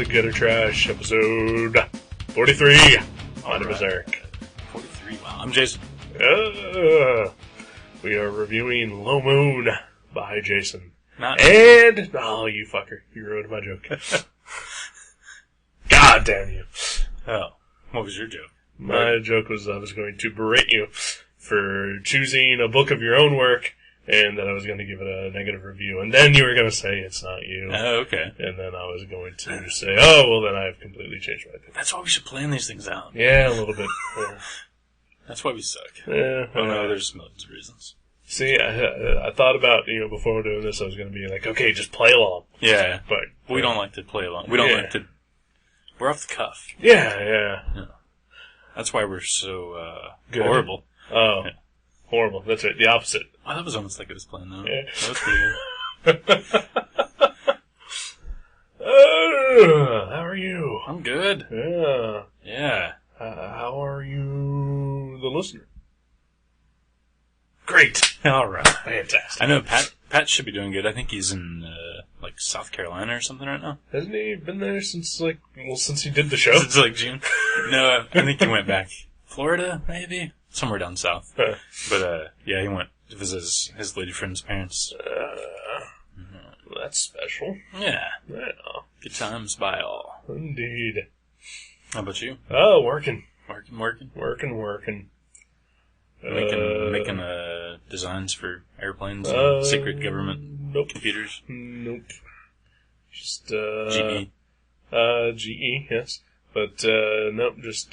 to Gutter Trash, episode 43. My name is Eric. 43, wow. I'm Jason. We are reviewing Low Moon by Jason. And... Oh, you fucker. You ruined my joke. God damn you. Oh, what was your joke? My joke was I was going to berate you for choosing a book of your own work, and that I was going to give it a negative review, and then you were going to say it's not you. Oh, okay. And then I was going to say, oh, well, then I've completely changed my opinion. That's why we should plan these things out. Yeah, a little bit. Yeah. That's why we suck. Yeah. Well, no, there's millions of reasons. See, I thought about, before doing this, I was going to be like, okay, just play along. Yeah. But we don't like to play along. We don't like to... We're off the cuff. Yeah. That's why we're so Good. horrible. Oh. Yeah. Horrible. That's right. The opposite. Oh, that was almost like it was playing, though. Yeah. That was pretty good. How are you? I'm good. Yeah. Yeah. How are you, the listener? Great. All right. Fantastic. I know Pat should be doing good. I think he's in, South Carolina or something right now. Hasn't he been there since he did the show? Since, June. No, I think he went back. Florida, maybe? Somewhere down south. But, he went to visit his lady friend's parents. That's special. Yeah. Yeah. Good times by all. Indeed. How about you? Oh, working. Working. Working. Making designs for airplanes and secret government computers. Nope. Just, GE. GE, yes. But, nope, just,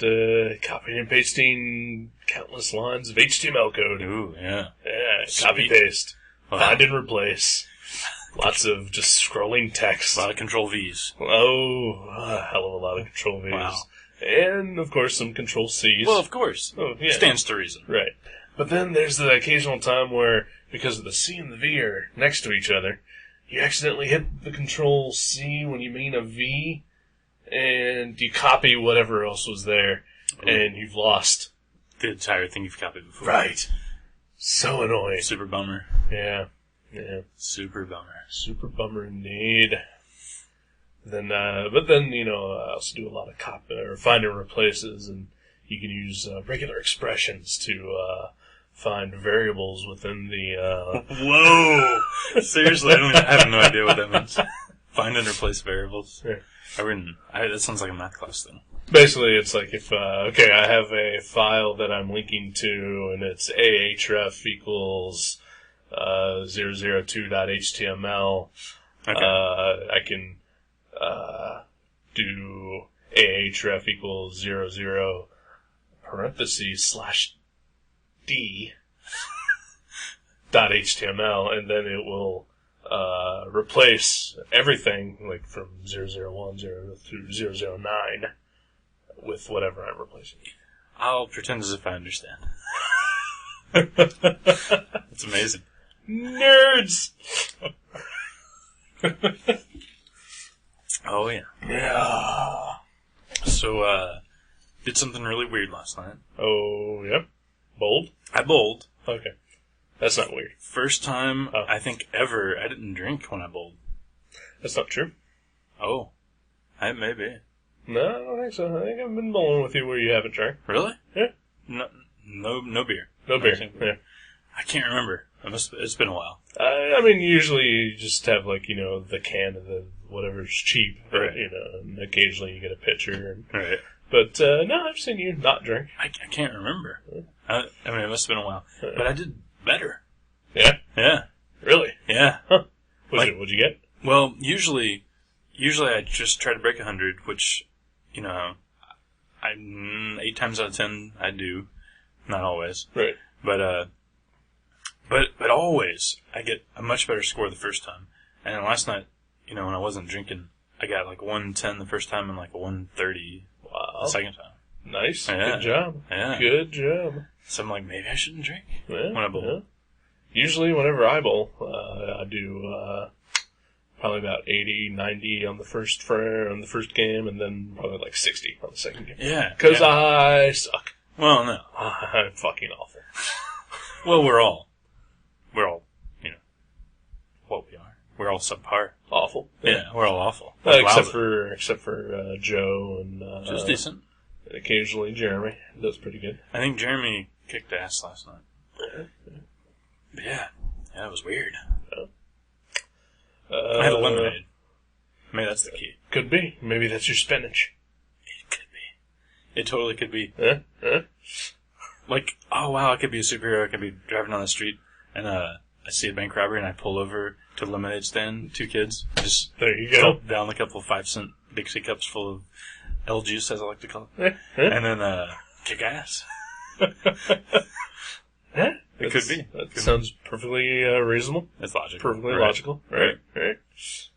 copying and pasting countless lines of HTML code. Ooh, yeah. Yeah, Sweet. copy paste. Wow. Find and replace. Lots of just scrolling text. A lot of Control V's. Oh, a hell of a lot of Control V's. Wow. And, of course, some Control C's. Well, of course. Oh, yeah. Stands to reason. Right. But then there's the occasional time where, because of the C and the V are next to each other, you accidentally hit the Control C when you mean a V, and you copy whatever else was there, and you've lost the entire thing you've copied before. Right. So annoying. Super bummer. Yeah. Super bummer. Super bummer indeed. Then, but then, I also do a lot of find and replaces, and you can use regular expressions to find variables within the. Whoa! Seriously, I have no idea what that means. Find and replace variables. Yeah. That sounds like a math class thing. Basically, it's like if I have a file that I'm linking to, and it's ahref equals 002.html. Okay. I can do ahref equals 00 parentheses / d .html, and then it will replace everything, like from 001 through 009 with whatever I'm replacing. I'll pretend as if I understand. That's amazing. Nerds! Oh, yeah. Yeah. So, did something really weird last night. Oh, yep. Bold? I bowled. Okay. That's not weird. First time, I think, ever, I didn't drink when I bowled. That's not true. Oh. Maybe. No, I don't think so. I think I've been bowling with you where you haven't drank. Really? Yeah. No beer. No beer. Yeah. I can't remember. It's been a while. Usually you just have, the can of the whatever's cheap. Right. And occasionally you get a pitcher. Right. But, no, I've seen you not drink. I can't remember. It must have been a while. But I did better. Yeah? Yeah. Really? Yeah. Huh. What'd you get? Well, usually I just try to break 100, which, 8 times out of 10 I do. Not always. Right. But always I get a much better score the first time. And then last night, when I wasn't drinking, I got 110 the first time and a 130 Wow. the second time. Nice. Yeah. Good job. Yeah. Good job. So I'm like, maybe I shouldn't drink Yeah, when I bowl. Yeah. Usually whenever I bowl, I do probably about 80, 90 on the first game, and then probably 60 on the second game. Yeah. Because I suck. Well, no. I'm fucking awful. Well, we're all, what we are. we're all subpar. Awful. Yeah, we're all awful. Except for Joe and Joe's decent. Occasionally Jeremy does pretty good. I think Jeremy kicked ass last night. But yeah, it was weird. I had a lemonade. Maybe that's the key. Could be. Maybe that's your spinach. It could be. It totally could be. Huh? Like, oh wow, I could be a superhero. I could be driving down the street and I see a bank robbery and I pull over to the lemonade stand. 2 kids just there you go. Down a couple 5-cent Dixie cups full of L juice, as I like to call it, and then kick ass. Yeah, it could be. That sounds perfectly reasonable. It's logical. Perfectly logical. Right. It's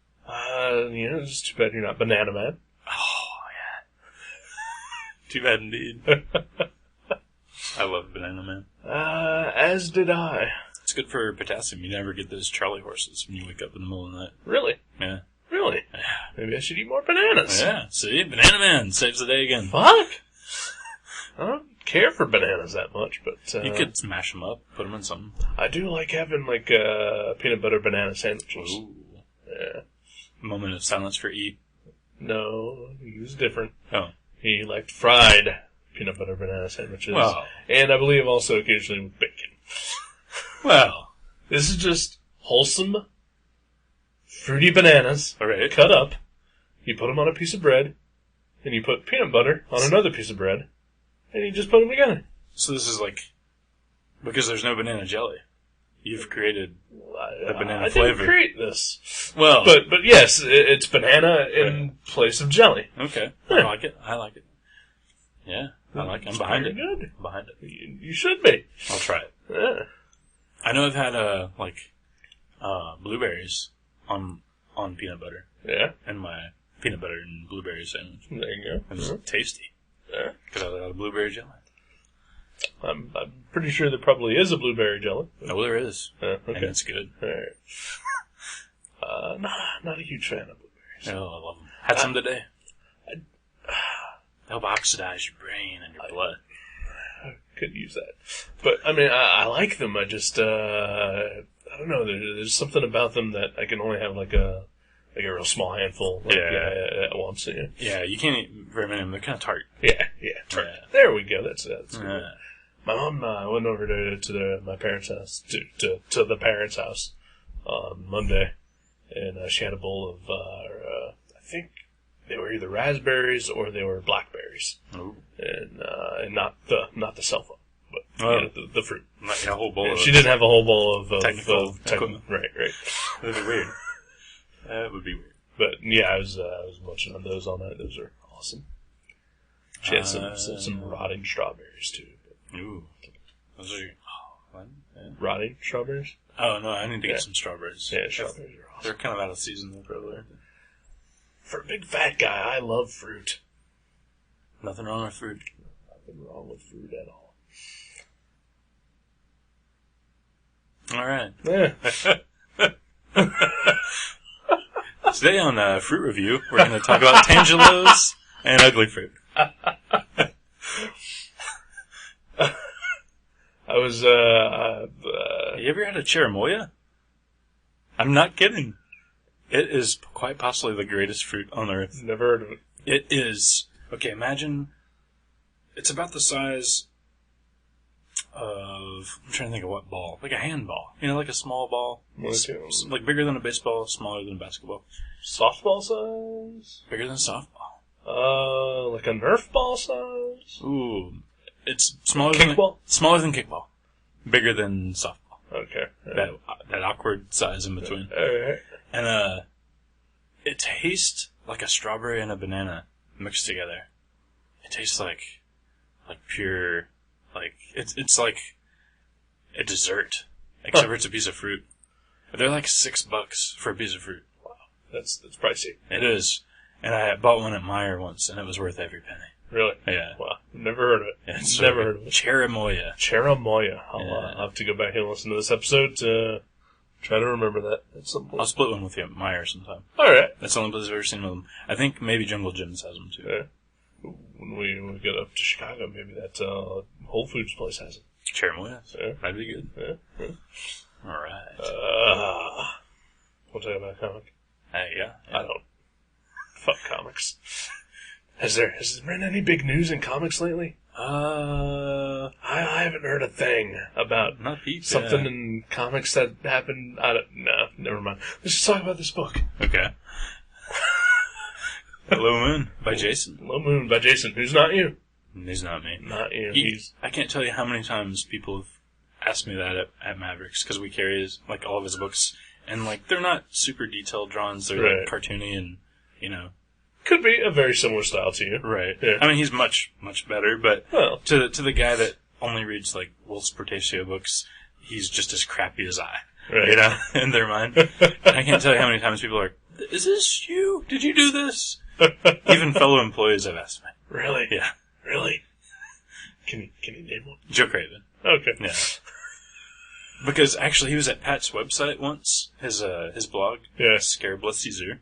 just too bad you're not Banana Man. Oh, yeah. Too bad indeed. I love Banana Man. As did I. It's good for potassium. You never get those Charlie horses when you wake up in the middle of the night. Really? Yeah. Really? Yeah. Maybe I should eat more bananas. Yeah, see? Banana Man saves the day again. Fuck! I don't care for bananas that much, but... you could smash them up, put them in something. I do like having, peanut butter banana sandwiches. Ooh. Yeah. Moment of silence for E. No, he was different. Oh. He liked fried peanut butter banana sandwiches. Well. And I believe also occasionally with bacon. Well. This is just wholesome, fruity bananas, Alright. cut up. You put them on a piece of bread, and you put peanut butter on another piece of bread, and you just put them together. So this is like, because there's no banana jelly, you've created the banana flavor. I didn't create this. Well. But yes, it's banana in place of jelly. Okay. Huh. I like it. Yeah, I like it. I'm behind it. Good. I'm behind it. You should be. I'll try it. Yeah. I know I've had, blueberries on peanut butter. Yeah. And my peanut butter and blueberry sandwich. There you go. It was tasty. Yeah. Because I had a blueberry jelly. I'm pretty sure there probably is a blueberry jelly. No, there is. Okay. And it's good. All right. Not a huge fan of blueberries. Oh, I love them. Had some today. Help oxidize your brain and your blood. I could use that. But, I mean, I like them. I just, I don't know. There's something about them that I can only have like a real small handful at once. Yeah. Yeah, you can't eat very many of them. They're kind of tart. Yeah, tart. Yeah. There we go. That's good. Yeah. My mom went over to my parents' house, to the parents' house on Monday, and she had a bowl of, I think they were either raspberries or they were blackberries. Ooh. And not the cell phone, but the fruit. Like a whole bowl. She didn't have a whole bowl of technical equipment. Right. That'd be weird. That would be weird. But yeah, I was munching on those all night. Those are awesome. She had some rotting strawberries too. Ooh, those are rotting strawberries. Oh no, I need to get some strawberries. Yeah, strawberries are awesome. They're kind of out of season though, probably. For a big fat guy, I love fruit. Nothing wrong with fruit. Nothing wrong with fruit at all. All right. Yeah. Today on Fruit Review, we're going to talk about tangelos and ugly fruit. I was, Have you ever had a cherimoya? I'm not kidding. It is quite possibly the greatest fruit on earth. Never heard of it. It is. Okay, imagine it's about the size of, I'm trying to think of what ball. Like a handball. You know, like a small ball. Like bigger than a baseball, smaller than a basketball. Softball size? Bigger than a softball. Like a Nerf ball size? Ooh. It's smaller kickball? Smaller than kickball. Bigger than softball. Okay. That awkward size in between. Alright. And, it tastes like a strawberry and a banana mixed together. It tastes like pure, it's like a dessert, except for it's a piece of fruit. They're like $6 for a piece of fruit. Wow. That's pricey. It is. And I bought one at Meijer once, and it was worth every penny. Really? Yeah. Wow. Never heard of it. It's never heard of it. Cherimoya. Cherimoya. I'll have to go back and listen to this episode to try to remember that at some point. I'll split one with you at Meijer sometime. Alright. That's the only place I've ever seen with them. I think maybe Jungle Gyms has them too. Yeah. When we get up to Chicago, maybe that Whole Foods place has it. Cherimoya. Yeah. That'd be good. Yeah. Alright. Want to talk about a comic? Yeah. I don't. Fuck comics. Has there been any big news in comics lately? I haven't heard a thing about not Pete, something in comics that happened. No, never mind. Let's just talk about this book. Okay. Hello Moon by Jason. Hello Moon by Jason, who's not you. He's not me. Not you. I can't tell you how many times people have asked me that at Mavericks, because we carry like all of his books, and like they're not super detailed drawings. They're like cartoony and, you know. Could be a very similar style to you. Right. Yeah. I mean, he's much, much better, but to the guy that only reads, like, Wolf's Portatio books, he's just as crappy as I. Right. You know, in their mind. I can't tell you how many times people are like, is this you? Did you do this? Even fellow employees have asked me. Really? Yeah. Really? Can you name one? Joe Craven. Okay. Yeah. Because actually he was at Pat's website once, his blog. Yeah. Scareblitzy.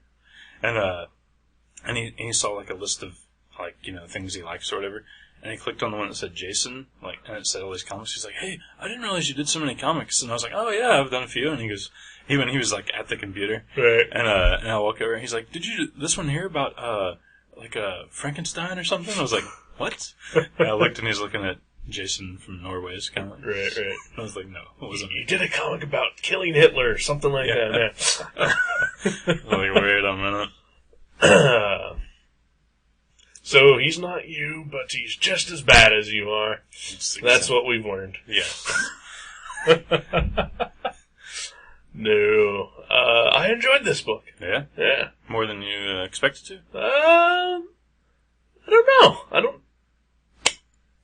And he saw like a list of like, you know, things he likes or whatever. And he clicked on the one that said Jason, like, and it said all these comics. He's like, "Hey, I didn't realize you did so many comics." And I was like, "Oh yeah, I've done a few." And he goes, when he was like at the computer, right? And I walk over and he's like, "Did you do this one here about Frankenstein or something?" I was like, "What?" And I looked and he's looking at Jason from Norway's comic. Right. I was like, "No, it wasn't." You did a comic about killing Hitler or something like that. I was like, wait a minute. So he's not you, but he's just as bad as you are. That's what we've learned. Yeah. No. I enjoyed this book. Yeah? Yeah. More than you expected to? I don't know.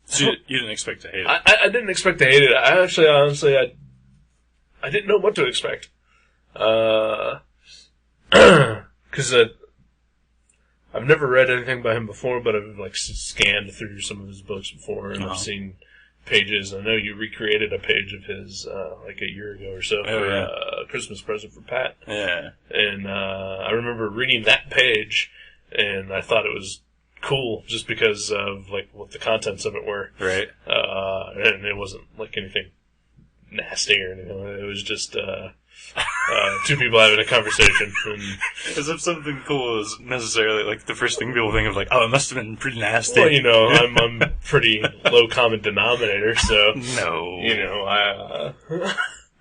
So you didn't expect to hate it? I didn't expect to hate it. Honestly, I didn't know what to expect. Because I've never read anything by him before, but I've like scanned through some of his books before, and I've seen pages. I know you recreated a page of his like a year ago or so for a Christmas present for Pat. Yeah. And I remember reading that page, and I thought it was cool just because of like what the contents of it were. Right. And it wasn't like anything nasty or anything. It was just two people having a conversation. And as if something cool is necessarily like the first thing people think of, like, oh, it must have been pretty nasty. Well, you know, I'm pretty low common denominator, so no, you know,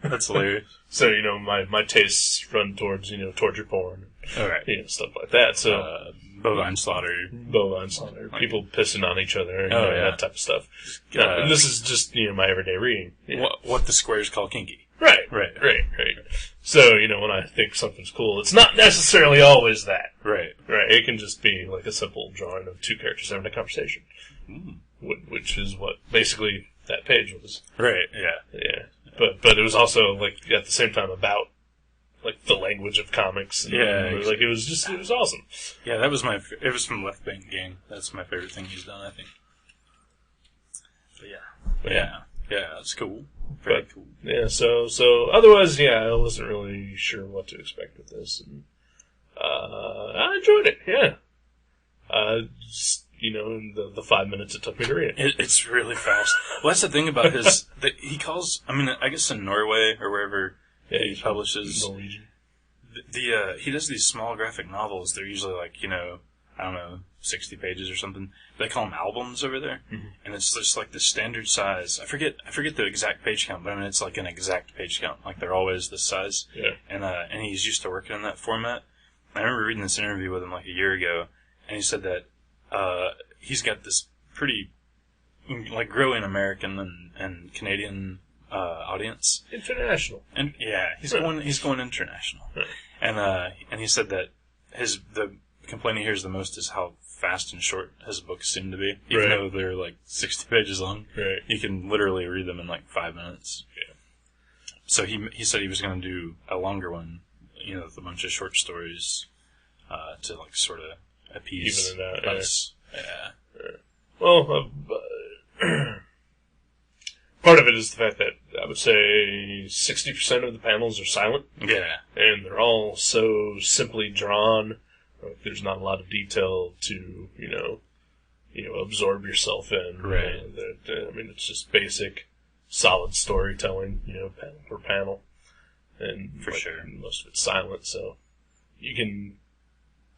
that's hilarious. So you know, my tastes run towards torture porn, all right, stuff like that. So bovine slaughter, like, people pissing on each other, that type of stuff. And this is just my everyday reading. What the squares call kinky. Right. So, when I think something's cool, it's not necessarily always that. Right. It can just be like a simple drawing of two characters having a conversation. Which is what basically that page was. Right, yeah. Yeah. But it was also, like, at the same time about, like, the language of comics. And, like, it was awesome. Yeah, it was from Left Bank Gang. That's my favorite thing he's done, I think. But yeah, it's cool. Very cool. Yeah, so otherwise, I wasn't really sure what to expect with this, and I enjoyed it. Yeah, just, in the 5 minutes it took me to read it. It's really fast. Well, that's the thing about his. He calls. I mean, I guess in Norway or wherever he publishes Norwegian. He does these small graphic novels. They're usually like I don't know, 60 pages or something. They call them albums over there, and it's just like the standard size. I forget the exact page count, but I mean it's like an exact page count. Like they're always this size. Yeah. And he's used to working in that format. I remember reading this interview with him like a year ago, and he said that he's got this pretty like growing American and Canadian audience. International. And he's going international. And he said that the complaint he hears the most is how fast and short his books seem to be. Even though they're like 60 pages long. Right. You can literally read them in like 5 minutes. Yeah. So he said he was going to do a longer one, with a bunch of short stories, to like sort of appease even it out, us. Yeah. Well, part of it is the fact that I would say 60% of the panels are silent. Yeah. And they're all so simply drawn. Like, there's not a lot of detail to, absorb yourself in. Right. I mean, it's just basic, solid storytelling, panel per panel. and For sure. most of it's silent, so you can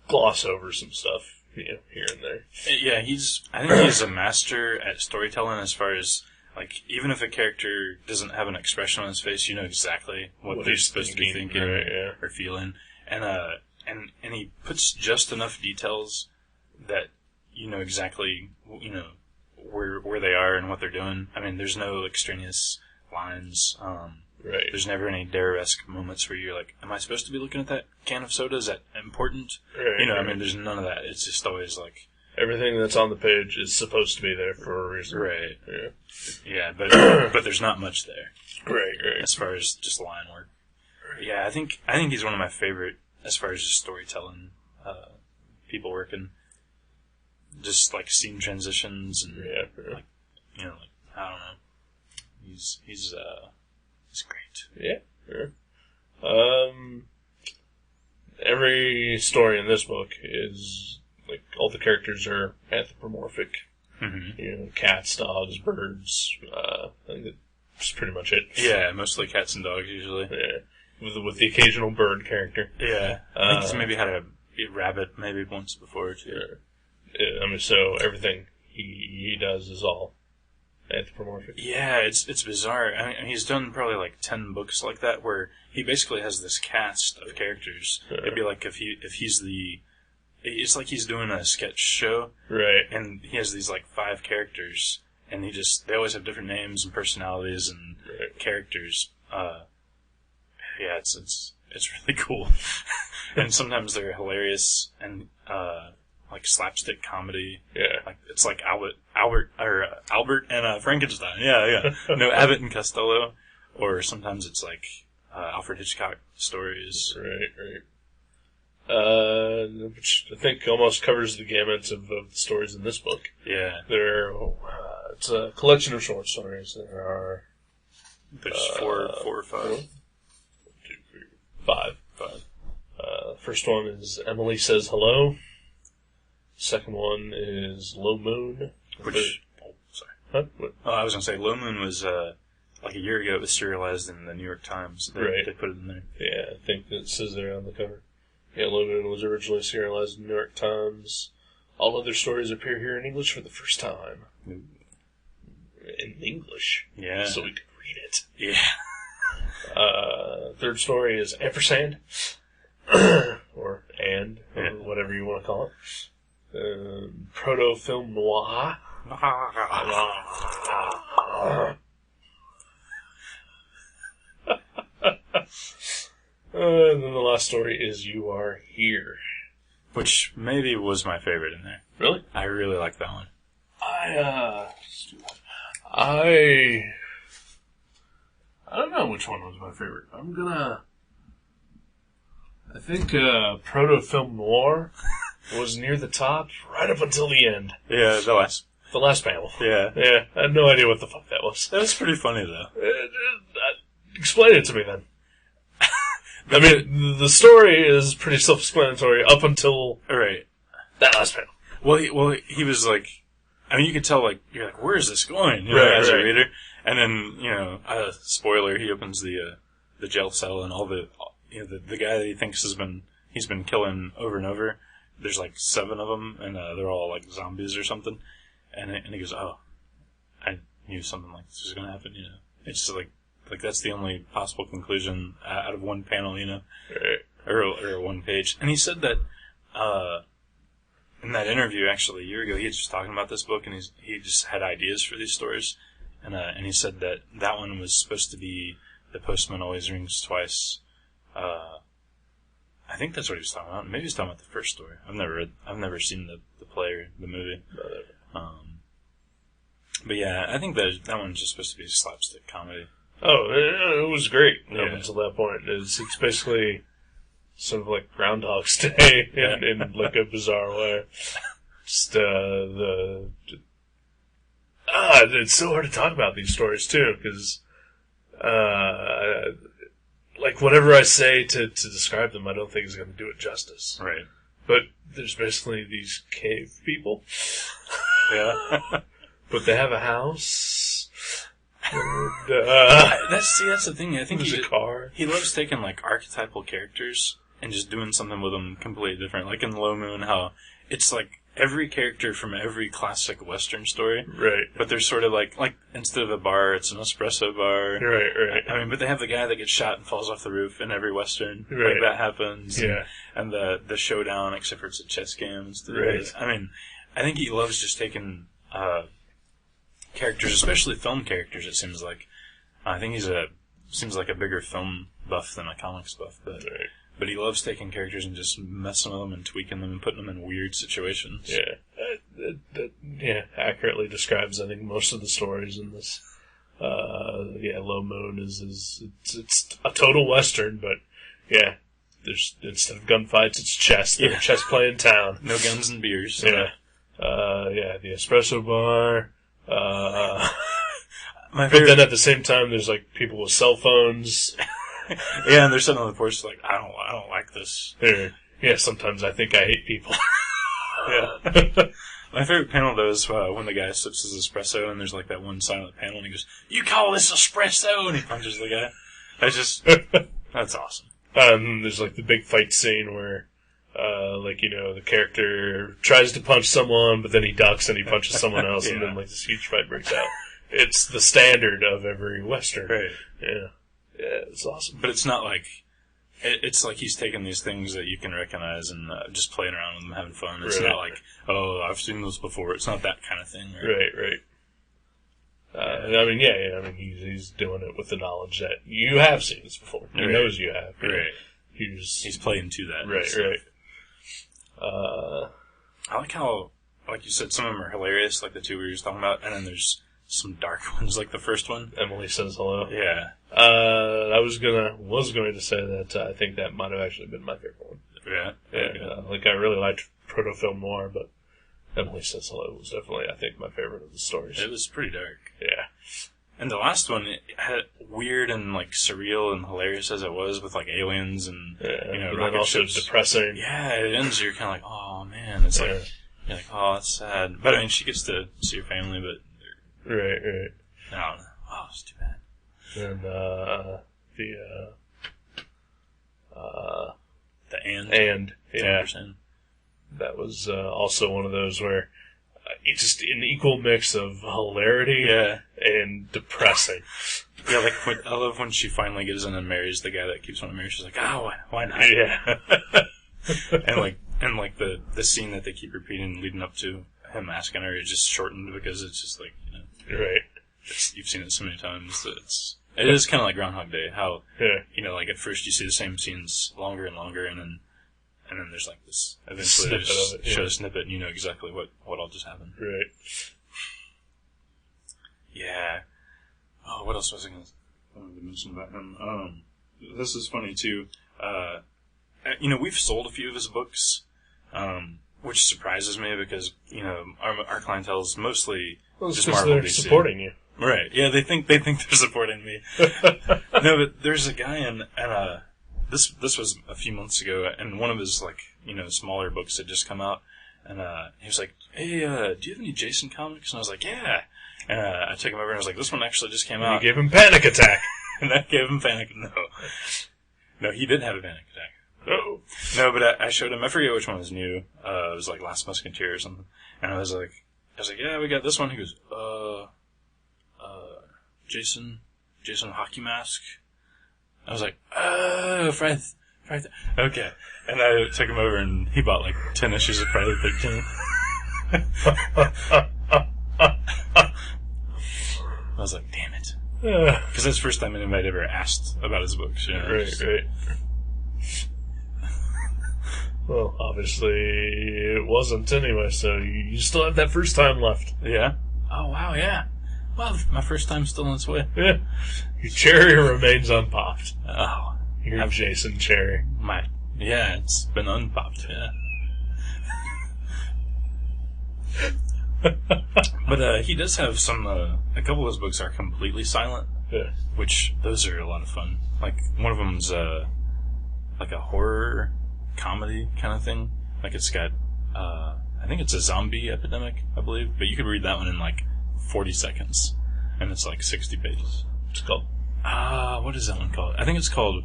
gloss over some stuff, here and there. Yeah, I think he's a master at storytelling as far as, like, even if a character doesn't have an expression on his face, you know exactly what they're supposed to be thinking or feeling. And he puts just enough details that you know exactly, where they are and what they're doing. I mean, there's no extraneous lines. Right. There's never any Dare-esque moments where you're like, am I supposed to be looking at that can of soda? Is that important? Right, I mean, there's none of that. It's just always like... Everything that's on the page is supposed to be there for a reason. Right. Yeah. Yeah, but there's not much there. Right. As far as just line work. Yeah, I think he's one of my favorite as far as just storytelling people working. Just like scene transitions and like I don't know. He's great. Yeah. Sure. Every story in this book is like all the characters are anthropomorphic. Mm-hmm. Cats, dogs, birds. I think that's pretty much it. Yeah, mostly cats and dogs usually. Yeah, with the occasional bird character. Yeah, I think he's maybe had a rabbit maybe once before too. Yeah. I mean, so everything he does is all anthropomorphic. Yeah, it's bizarre. I mean, he's done probably like 10 books like that where he basically has this cast of characters. It'd be like if he's the... It's like he's doing a sketch show. Right. And he has these like 5 characters, and they always have different names and personalities and characters. Yeah, it's really cool. And sometimes they're hilarious and like slapstick comedy. Yeah. Like it's like Albert and Frankenstein. Yeah. No, Abbott and Costello. Or sometimes it's like Alfred Hitchcock stories. Right. Which I think almost covers the gamut of the stories in this book. Yeah. It's a collection of short stories. There's four or five. 1, 2, 3, 5. First one is Emily Says Hello. Second one is Low Moon. Sorry. Huh? What? Oh, I was going to say, Low Moon was, like a year ago, it was serialized in the New York Times. They put it in there. Yeah, I think it says there on the cover. Yeah, Low Moon was originally serialized in the New York Times. All other stories appear here in English for the first time. Ooh. In English. Yeah. So we could read it. Yeah. Third story is Ampersand. or whatever you want to call it. Proto-film noir. And then the last story is You Are Here. Which maybe was my favorite in there. Really? I really like that one. I don't know which one was my favorite. I think Proto-film noir was near the top right up until the end. Yeah, the last panel. Yeah. Yeah, I had no idea what the fuck that was. That was pretty funny, though. Explain it to me, then. I mean, the story is pretty self-explanatory up until that last panel. Well, he was like, I mean, you could tell, like, you're like, where is this going? As a reader. And then, spoiler, he opens the jail cell and all the guy that he thinks he's been killing over and over. There's like 7 of them, and they're all like zombies or something. And he goes, "Oh, I knew something like this was going to happen." It's just like that's the only possible conclusion out of one panel, or one page. And he said that in that interview, actually, a year ago, he was just talking about this book, and he just had ideas for these stories, and he said that one was supposed to be The Postman Always Rings Twice. I think that's what he was talking about. Maybe he was talking about the first story. I've never seen the play or the movie. But yeah, I think that one's just supposed to be a slapstick comedy. Oh, it was great up until that point. It's basically sort of like Groundhog's Day in like a bizarre way. Just it's so hard to talk about these stories too, because like whatever I say to describe them, I don't think is going to do it justice. Right. But there's basically these cave people. Yeah. But they have a house. That's the thing. I think there's a car. He loves taking like archetypal characters and just doing something with them completely different. Like in Low Moon, how it's like every character from every classic Western story. Right. But they're sort of like instead of a bar, it's an espresso bar. Right. I mean, but they have the guy that gets shot and falls off the roof in every Western. Right. Like that happens. Yeah. And the showdown, except for it's a chess game and stuff. Right. I mean, I think he loves just taking characters, especially film characters, it seems like. I think seems like a bigger film buff than a comics buff, but he loves taking characters and just messing with them and tweaking them and putting them in weird situations. Yeah. That accurately describes, I think, most of the stories in this. Low Moon is it's a total Western, but yeah, there's instead of gunfights, it's chess. They're chess play in town. No guns and beers. Yeah. The espresso bar. But then at the same time, there's like people with cell phones. Yeah, and they're sitting on the porch like, I don't like this. Yeah, sometimes I think I hate people. Yeah. My favorite panel though is when the guy sips his espresso and there's like that one silent panel and he goes, "You call this espresso?" and he punches the guy. That's awesome. There's like the big fight scene where the character tries to punch someone, but then he ducks and he punches someone else, and then like this huge fight breaks out. It's the standard of every Western. Right. Yeah. Yeah, it's awesome. But it's not like, it's like he's taking these things that you can recognize and just playing around with them, having fun. It's not like, oh, I've seen this before. It's not that kind of thing. Right. He's doing it with the knowledge that you have seen this before. He knows you have. Right. He's playing to that. Right. I like how, like you said, some of them are hilarious, like the two we were just talking about, and then there's some dark ones, like the first one. Emily Says Hello. Yeah. I was going to say that I think that might have actually been my favorite one. Yeah. I really liked Proto-Film Noir, but Emily Says Hello was definitely, I think, my favorite of the stories. It was pretty dark. Yeah. And the last one, it had weird and like surreal and hilarious as it was with like aliens and rocket also ships. Depressing. Yeah, it ends. You're kind of like, oh man, it's like you're like, oh, that's sad. But I mean, she gets to see her family, but right. I don't know. Oh, it's too bad. And the and yeah, that was also one of those where it's just an equal mix of hilarity and depressing. Yeah, like I love when she finally gets in and marries the guy that keeps wanting to marry. She's like, oh, why not? Yeah. and the scene that they keep repeating leading up to him asking her is just shortened because it's just like, right. You've seen it so many times that it is kind of like Groundhog Day. How like at first you see the same scenes longer and longer, and then there's like this eventually they just show a snippet, and you know exactly what all just happened. Right. Yeah. Oh, what else was I going to mention about him? This is funny too. We've sold a few of his books, which surprises me because our clientele is mostly just Marvel. They're DC. Supporting you. Right. Yeah, they think they're supporting me. No, but there's a guy and this was a few months ago, and one of his smaller books had just come out, and he was like, "Hey, do you have any Jason comics?" And I was like, "Yeah." And I took him over and I was like, "This one actually just came out." You gave him panic attack. And I gave him panic. No, he didn't have a panic attack. Oh. No, but I showed him. I forget which one was new. It was like Last Musketeer or something. And I was like, "Yeah, we got this one." He goes, Jason hockey mask. I was like, Friday. Okay. And I took him over and he bought like 10 issues of Friday the 13th. I was like, damn it. Because that's the first time anybody ever asked about his books. Right. Well, obviously it wasn't anyway, so you still have that first time left. Yeah? Oh, wow, yeah. Well, my first time's still on its way. Yeah. Your cherry remains unpopped. Oh. Your Jason cherry. Yeah, it's been unpopped, yeah. But he does have some, a couple of his books are completely silent. Yeah. Which, those are a lot of fun. Like, one of them's, like a horror comedy kind of thing. Like, it's got, I think it's a zombie epidemic, I believe. But you could read that one in, 40 seconds. and it's like 60 pages. What's it called? What is that one called? I think it's called...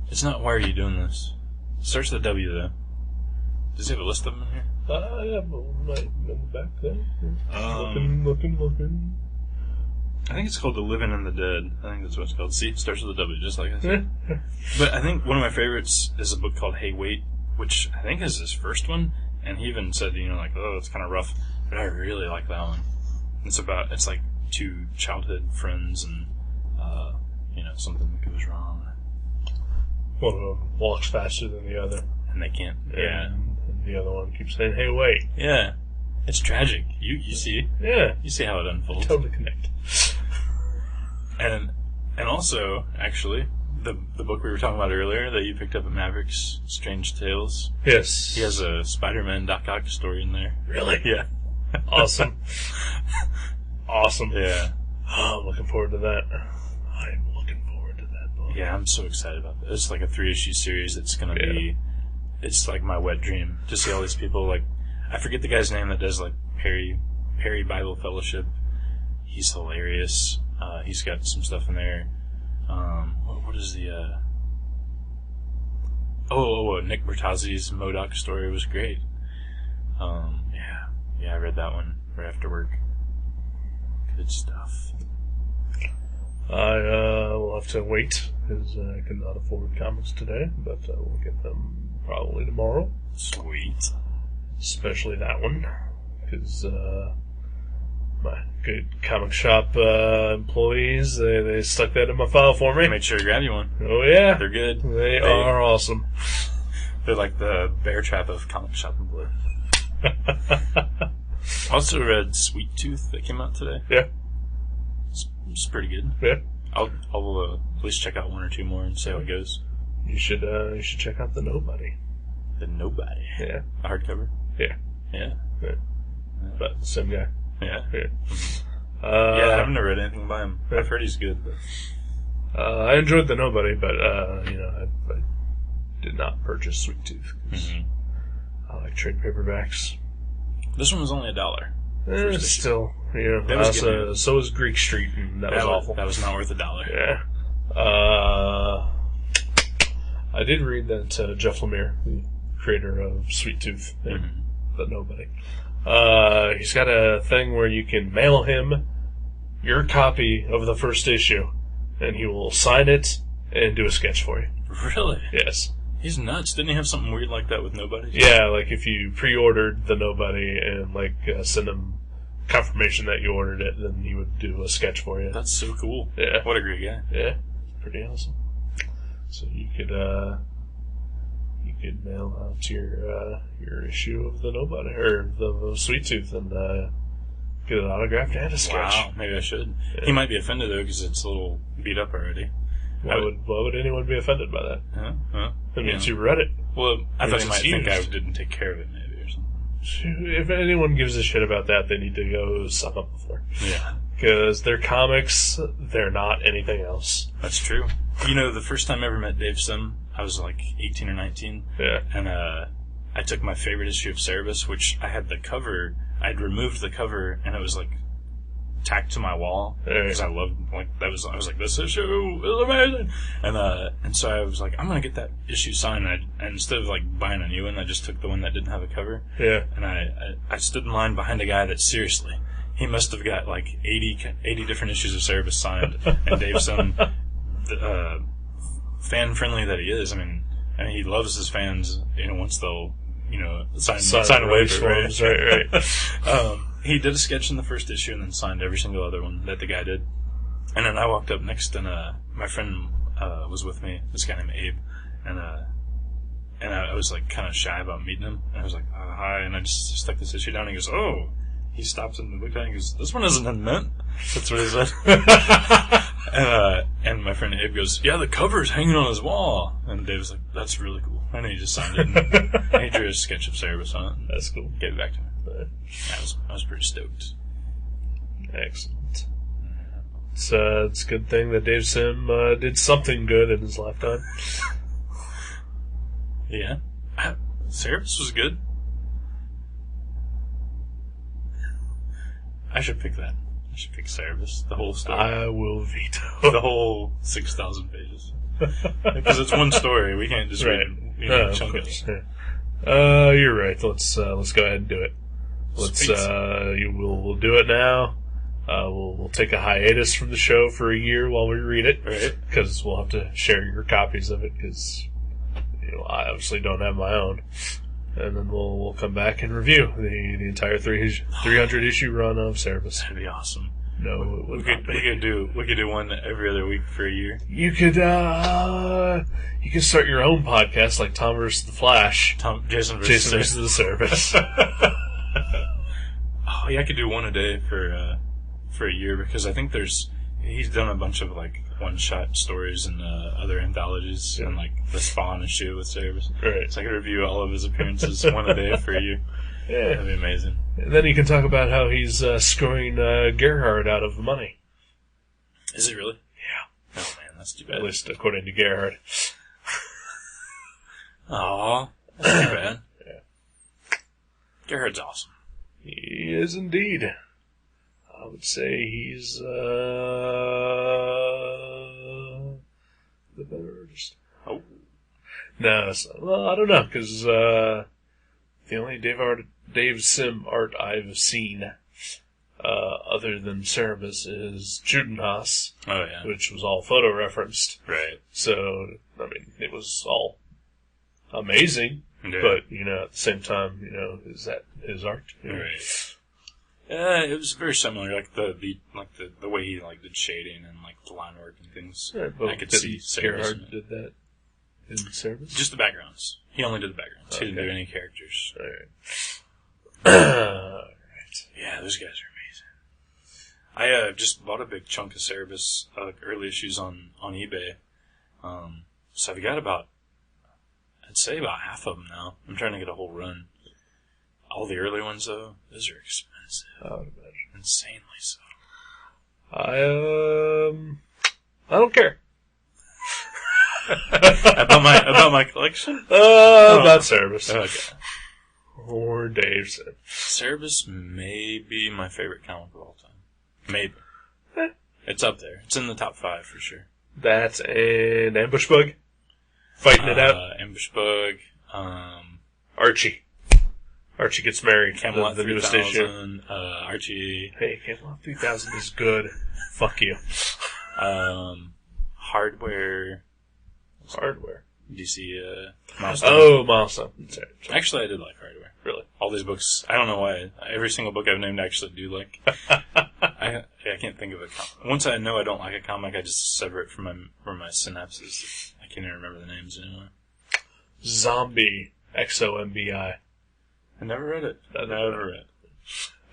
It's not Why Are You Doing This? It starts with a W, though. Does he have a list of them in here? Yeah, right in the back there. Looking. I think it's called The Living and the Dead. I think that's what it's called. See, it starts with a W, just like I said. But I think one of my favorites is a book called Hey Wait, which I think is his first one. And he even said, oh, it's kind of rough. But I really like that one. It's like two childhood friends and, something goes wrong. One of them walks faster than the other. And they can't. Yeah. And the other one keeps saying, hey, wait. Yeah. It's tragic. You see. Yeah. You see how it unfolds. I totally connect. And also, actually, the book we were talking about earlier that you picked up at Maverick's, Strange Tales. Yes. He has a Spider-Man Doc Ock story in there. Really? Yeah. Awesome. Awesome. Yeah. Oh, I'm looking forward to that. I'm looking forward to that book. Yeah, I'm so excited about it. It's like a 3-issue series. It's going to be... It's like my wet dream to see all these people. Like, I forget the guy's name that does like Perry Bible Fellowship. He's hilarious. He's got some stuff in there. What is the Nick Bertazzi's MODOK story was great. Yeah, I read that one right after work. Good stuff. I will have to wait because I cannot afford comics today, but we'll get them probably tomorrow. Sweet. Especially that one, because my good comic shop employees, they stuck that in my file for me. Made sure to grab you one. Oh yeah. They're good. They are awesome. They're like the bear trap of comic shop employees. Also read Sweet Tooth that came out today. Yeah. It's pretty good. Yeah. I'll at least check out one or two more and see how it goes. You should check out The Nobody. The Nobody. Yeah. A hardcover? Yeah. Yeah. But the same guy. Yeah. Yeah. I haven't read anything by him. I've heard he's good. I enjoyed The Nobody, but I did not purchase Sweet Tooth. I like trade paperbacks. This one was only $1. Still, so was Greek Street, and that was awful. That was not worth $1. Yeah. I did read that Jeff Lemire, the creator of Sweet Tooth, and The Nobody. He's got a thing where you can mail him your copy of the first issue, and he will sign it and do a sketch for you. Really? Yes. He's nuts. Didn't he have something weird like that with Nobody? Yeah, like if you pre-ordered The Nobody and send him confirmation that you ordered it, then he would do a sketch for you. That's so cool. Yeah. What a great guy. Yeah. Pretty awesome. So you could mail out your issue of The Nobody or the Sweet Tooth and get it autographed and a sketch. Wow, maybe I should. Yeah. He might be offended though because it's a little beat up already. Why would anyone be offended by that? It means you read it. Well, I thought he might think I didn't take care of it maybe or something. If anyone gives a shit about that, they need to go suck up the floor. Yeah. Because they're comics, they're not anything else. That's true. The first time I ever met Dave Sim, I was like 18 or 19. Yeah. And I took my favorite issue of Cerebus, which I had the cover, I'd removed the cover, and it was like tacked to my wall because I loved I was like, this issue is amazing, and so I was like, I'm gonna get that issue signed. And instead of like buying a new one, I just took the one that didn't have a cover. Yeah. And I stood in line behind a guy that seriously, he must have got like 80 different issues of Cerebus signed, and Dave Sim, fan friendly that he is. I mean he loves his fans. Once they'll sign a waiver, right. He did a sketch in the first issue and then signed every single other one that the guy did. And then I walked up next and my friend was with me, this guy named Abe, and I was like kind of shy about meeting him. And I was like, hi, and I just stuck this issue down and he goes, oh. He stops and looked at it and he goes, this one isn't in mint. That's what he said. And my friend Abe goes, yeah, the cover's hanging on his wall. And Dave was like, that's really cool. And he just signed it and he drew a sketch of Cerebus on it. That's cool. Gave it back to me. I was pretty stoked. Excellent. It's a good thing that Dave Sim did something good in his lifetime. Yeah. Cerebus was good. I should pick that. I should pick Cerebus, the whole story. I will veto. The whole 6,000 pages. Because it's one story. We can't just read it. Chunk it. Yeah. You're right. Let's go ahead and do it. We'll do it now. We'll take a hiatus from the show for a year while we read it. Right. Because we'll have to share your copies of it, because I obviously don't have my own. And then we'll come back and review the entire 300 issue run of Cerebus. That'd be awesome. No, it would not be. We could do one every other week for a year. You could start your own podcast like Tom vs. the Flash. Jason versus the Cerebus. Oh yeah, I could do one a day for a year, because I think he's done a bunch of like one-shot stories and other anthologies and like the Spawn issue with Cerebus. Right. So I could review all of his appearances one a day for a year. Yeah. That'd be amazing. And then you can talk about how he's screwing Gerhard out of money. Is it really? Yeah. Oh man, that's too bad. At least according to Gerhard. Aw, that's too bad. Yeah. Gerhard's awesome. He is indeed. I would say he's the better artist. Oh. No, well, I don't know, because the only Dave Sim art I've seen other than Cerebus is Judenhaus. Oh, yeah. Which was all photo referenced. Right. So, I mean, it was all amazing, yeah. But, at the same time, is that his art? Right. Yeah, it was very similar, like the way he like did shading and like the line work and things. Right, but I could see Gerhard did that in Cerebus? Just the backgrounds. He only did the backgrounds. Okay. He didn't do any characters. Alright. Yeah, those guys are amazing. I just bought a big chunk of Cerebus early issues on eBay. So I've got I'd say about half of them now. I'm trying to get a whole run. All the early ones, though, those are expensive. I would imagine. Insanely so. I don't care. about my collection? About Cerebus. Okay. Or Dave said. Cerebus may be my favorite comic of all time. Maybe. It's up there. It's in the top 5 for sure. That's an ambush bug? Fighting it out? Ambush bug. Archie. Archie gets married. Camelot the newest issue. Archie. Hey, Camelot 3000 is good. Fuck you. Hardware. DC, Milestone. Oh, Milestone. Sorry. Actually, I did like Hardware. Really? All these books. I don't know why. Every single book I've named I actually do like. I can't think of a comic. Once I know I don't like a comic, I just sever it from my synapses. I can't even remember the names anymore. Zombie. XOMBI. I never read it. I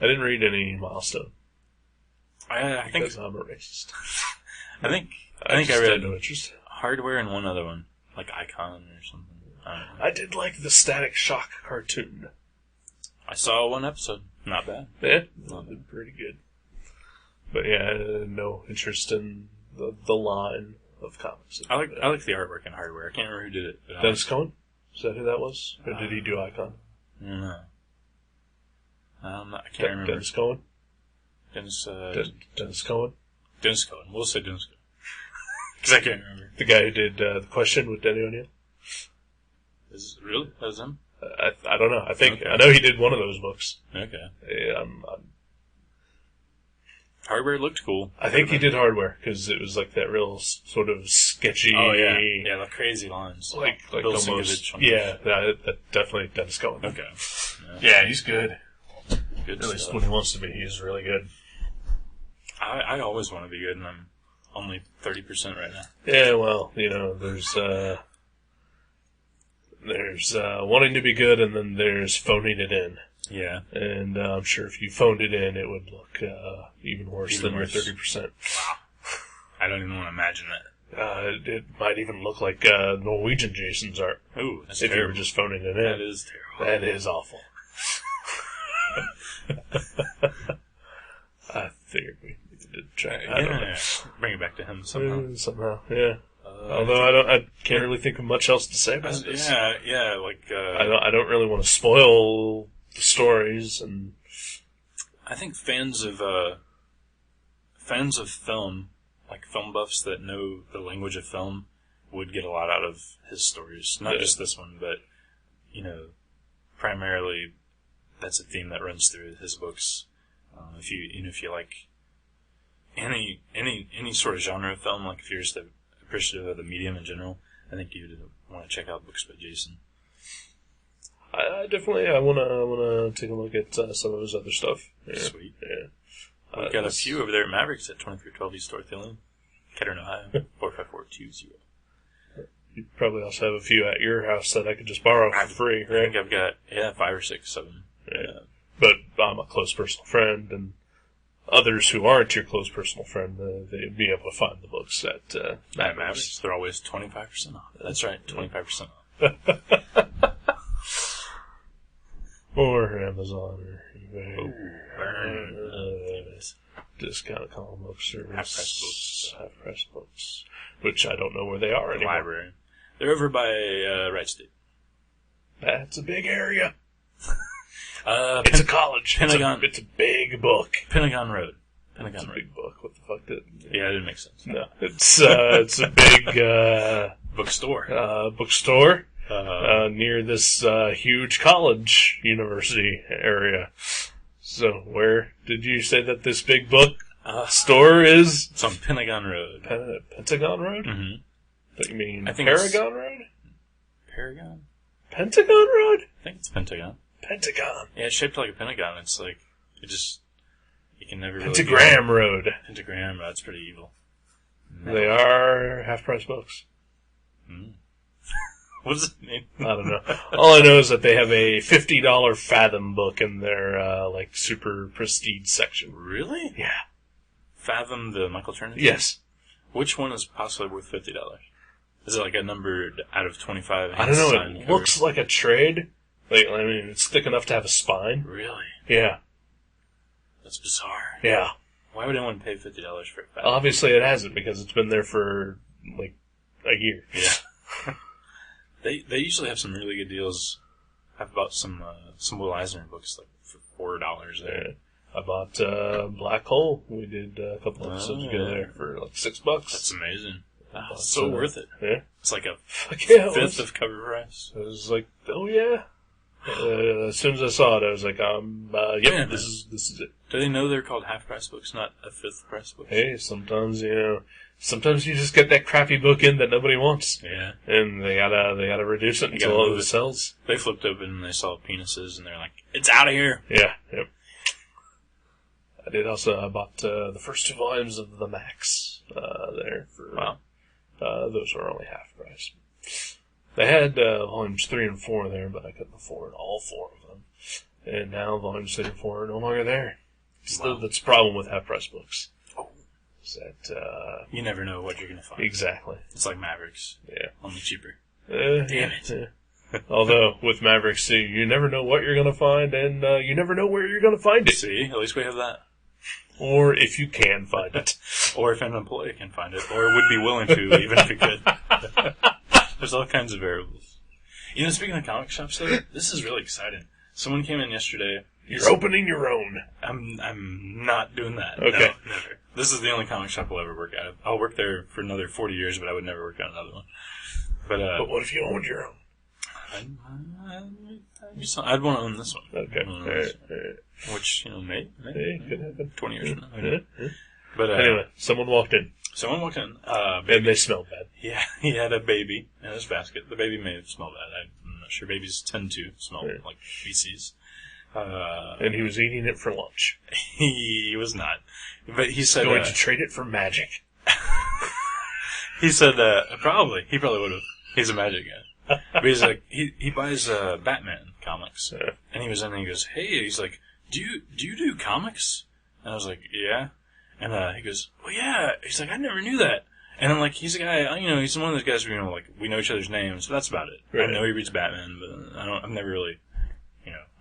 didn't read any Milestone. I think because I'm a racist. I think I read no interest. Hardware and one other one, like Icon or something. I did like the Static Shock cartoon. I saw one episode. Not bad. Yeah, pretty good. But yeah, no interest in the line of comics. I like the artwork in Hardware. I can't remember who did it. But Dennis Cohen? Is that who that was? Or did he do Icon? No. I can't remember. Dennis Cohen? Dennis Cohen? Dennis Cohen. We'll say Dennis Cohen. Because I can't remember. The guy who did The Question with Denny O'Neil? Is it really? That was him? I don't know. Okay. I know he did one of those books. Okay. Yeah, Hardware looked cool. I think he did Hardware, because it was like that real sort of sketchy... Oh, yeah. Yeah, the crazy lines. Like almost... Yeah, that definitely Dennis Cohen. Okay. Yeah, he's good. Good At least stuff. when he wants to be, he's really good. I always want to be good, and I'm only 30% right now. Yeah, well, there's wanting to be good, and then there's phoning it in. Yeah. And I'm sure if you phoned it in, it would look even worse than your 30%. Wow. I don't even want to imagine that. It might even look like Norwegian Jason's art. Ooh, that's if terrible. you were just phoning it in. That is terrible. That is awful. I figured we needed to try. I don't know. Bring it back to him somehow. Somehow, yeah. Although I can't really think of much else to say about this. Yeah, like I don't really want to spoil the stories, and I think fans of film, like film buffs that know the language of film, would get a lot out of his stories. Not just this one, but primarily that's a theme that runs through his books. If you like any sort of genre of film, like if you're just appreciative of the medium in general, I think you'd want to check out books by Jason. I definitely wanna take a look at some of his other stuff. Yeah. Sweet. Yeah. We've got a few over there at Mavericks at 2312 East Dorothy Lane, Kettering, Ohio, 45420. You probably also have a few at your house that I could just borrow for free, right? I think I've got 5 or 6 of them. Yeah. But I'm a close personal friend, and others who aren't your close personal friend, they'd be able to find the books at Mavericks. They're always 25% off. That's right, 25% off. Or Amazon or eBay. Burn. Discount comic book service. Half-price books. Which I don't know where they are anymore. Library. They're over by Wright State. That's a big area. It's a college. Pentagon. It's a big book. Pentagon Road. It's a big book. What the fuck did? Yeah, it didn't make sense. No, it's a big bookstore. Bookstore near this huge college university area. So, where did you say that this big book store is? It's on Pentagon Road. Pentagon Road? Mm-hmm. But you mean I think Paragon Road? Paragon? Pentagon Road? I think it's Pentagon. Pentagon. Yeah, it's shaped like a pentagon. It's like, you can never really... Pentagram Road. Pentagram, that's pretty evil. No. They are half-price books. What does it mean? I don't know. All I know is that they have a $50 Fathom book in their, super prestige section. Really? Yeah. Fathom, the Michael Turner? Yes. Which one is possibly worth $50? Is it like a number out of 25? I don't know. It looks like a trade. It's thick enough to have a spine. Really? Yeah. That's bizarre. Yeah. Why would anyone pay $50 for a Fathom? Obviously it hasn't, because it's been there for, a year. Yeah. They usually have some really good deals. I've bought some Will Eisner books for $4 there. Yeah. I bought Black Hole. We did a couple episodes ago there for $6. That's amazing. It's so worth it. Yeah. It's like a fifth of cover price. I was like, oh yeah. As soon as I saw it, I was like, yep, this is it. Do they know they're called half-price books, not a fifth-price book? Hey, sometimes you just get that crappy book in that nobody wants. Yeah. And they gotta reduce it until it sells. They flipped open and they saw penises and they're like, it's out of here. Yeah, yep. I bought the first 2 volumes of The Max, there for, wow. Those were only half price. They had, volumes 3 and 4 there, but I couldn't afford all 4 of them. And now volumes 3 and 4 are no longer there. That's the problem with half price books. Oh. Is that, you never know what you're gonna find. Exactly. It's like Mavericks. Yeah. Only cheaper. Damn it. Yeah. Although, with Mavericks, too, you never know what you're gonna find, and, you never know where you're gonna find it. See? At least we have that. Or if you can find it. Or if an employee can find it. Or would be willing to, even if he could. There's all kinds of variables. Speaking of comic shops, though, this is really exciting. Someone came in yesterday. You're opening your own. I'm not doing that. Okay. No, never. This is the only comic shop I'll ever work at. I'll work there for another 40 years, but I would never work at another one. But what if you owned your own? I'd want to own this one. Okay. All right. Which, maybe could happen. 20 years from now. Yeah. But anyway, someone walked in. And they smelled bad. Yeah, he had a baby in his basket. The baby may have smelled bad. I'm not sure. Babies tend to smell like feces. And he was eating it for lunch. He was not. But he said... Going to trade it for magic. He said, probably. He probably would have. He's a magic guy. But he's like, he buys Batman comics. Yeah. And he was in and he goes, hey, he's like, do you do comics? And I was like, yeah. And he goes, well, yeah. He's like, I never knew that. And I'm like, he's a guy, he's one of those guys where, we know each other's names, but that's about it. Right. I know he reads Batman, but I've never really,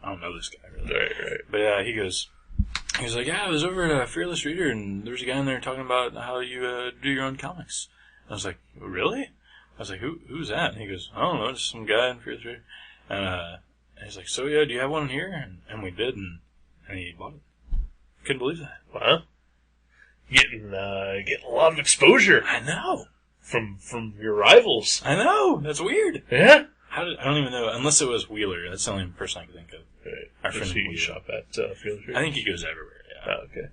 I don't know this guy really. Right. But he was like, yeah, I was over at Fearless Reader, and there was a guy in there talking about how you do your own comics. And I was like, really? I was like, who's that? And he goes, I don't know, just some guy in Fearless Reader. And he's like, so yeah, do you have one here? And we did, and he bought it. Couldn't believe that. Wow. Getting a lot of exposure I know. from your rivals. I know. That's weird. Yeah. I don't even know. Unless it was Wheeler. That's the only person I can think of. Right. Our friend he Wheeler. shop at Field Street? I think he goes everywhere, yeah. Oh, okay.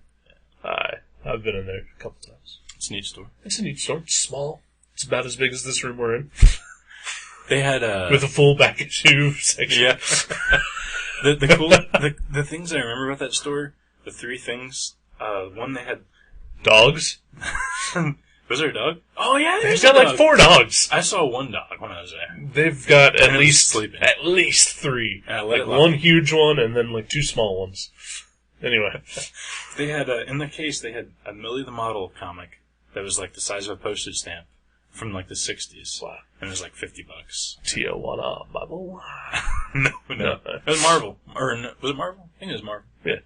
I've been in there a couple times. It's a neat store. It's a neat store. It's small. It's about as big as this room we're in. They had with a full back issue section. Yeah. the things I remember about that store, the three things, one they had... Dogs? Was there a dog? Oh, yeah, They've got like 4 dogs. I saw one dog when I was there. They've got at And it was least sleeping. 3. Like one huge one and then like 2 small ones. Anyway. They had, in the case, they had a Millie the Model comic that was like the size of a postage stamp from like the 60s. Wow. And it was like $50. Tijuana Bible. No. It was Marvel. Or, no, was it Marvel? I think it was Marvel. Yeah.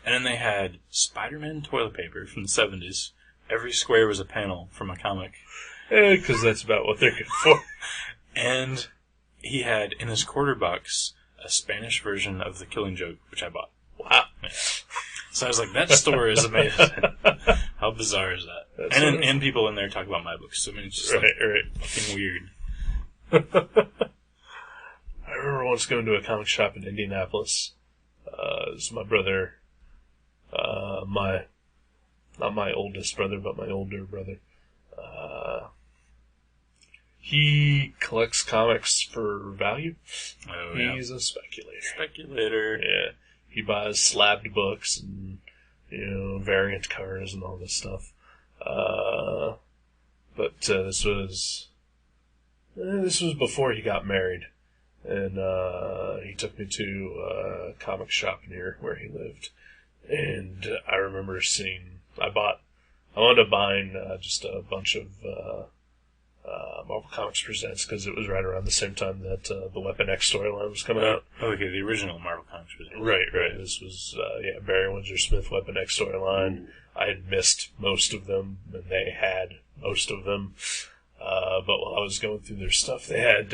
And then they had Spider-Man toilet paper from the 70s. Every square was a panel from a comic. Because that's about what they're good for. And he had, in his quarter box, a Spanish version of The Killing Joke, which I bought. Wow. Yeah. So I was like, that store is amazing. How bizarre is that? And people in there talk about my books. So I mean, it's just fucking weird. I remember once going to a comic shop in Indianapolis. It was my brother, not my oldest brother, but my older brother. He collects comics for value. Oh, yeah. He's a speculator. Speculator. Yeah. He buys slabbed books and, variant covers and all this stuff. But this was before he got married. And he took me to a comic shop near where he lived. And I remember I wound up buying just a bunch of Marvel Comics Presents because it was right around the same time that the Weapon X storyline was coming out. Oh, okay, the original Marvel Comics Presents. Right. This was, Barry Windsor Smith Weapon X storyline. I had missed most of them, and they had most of them. But while I was going through their stuff, they had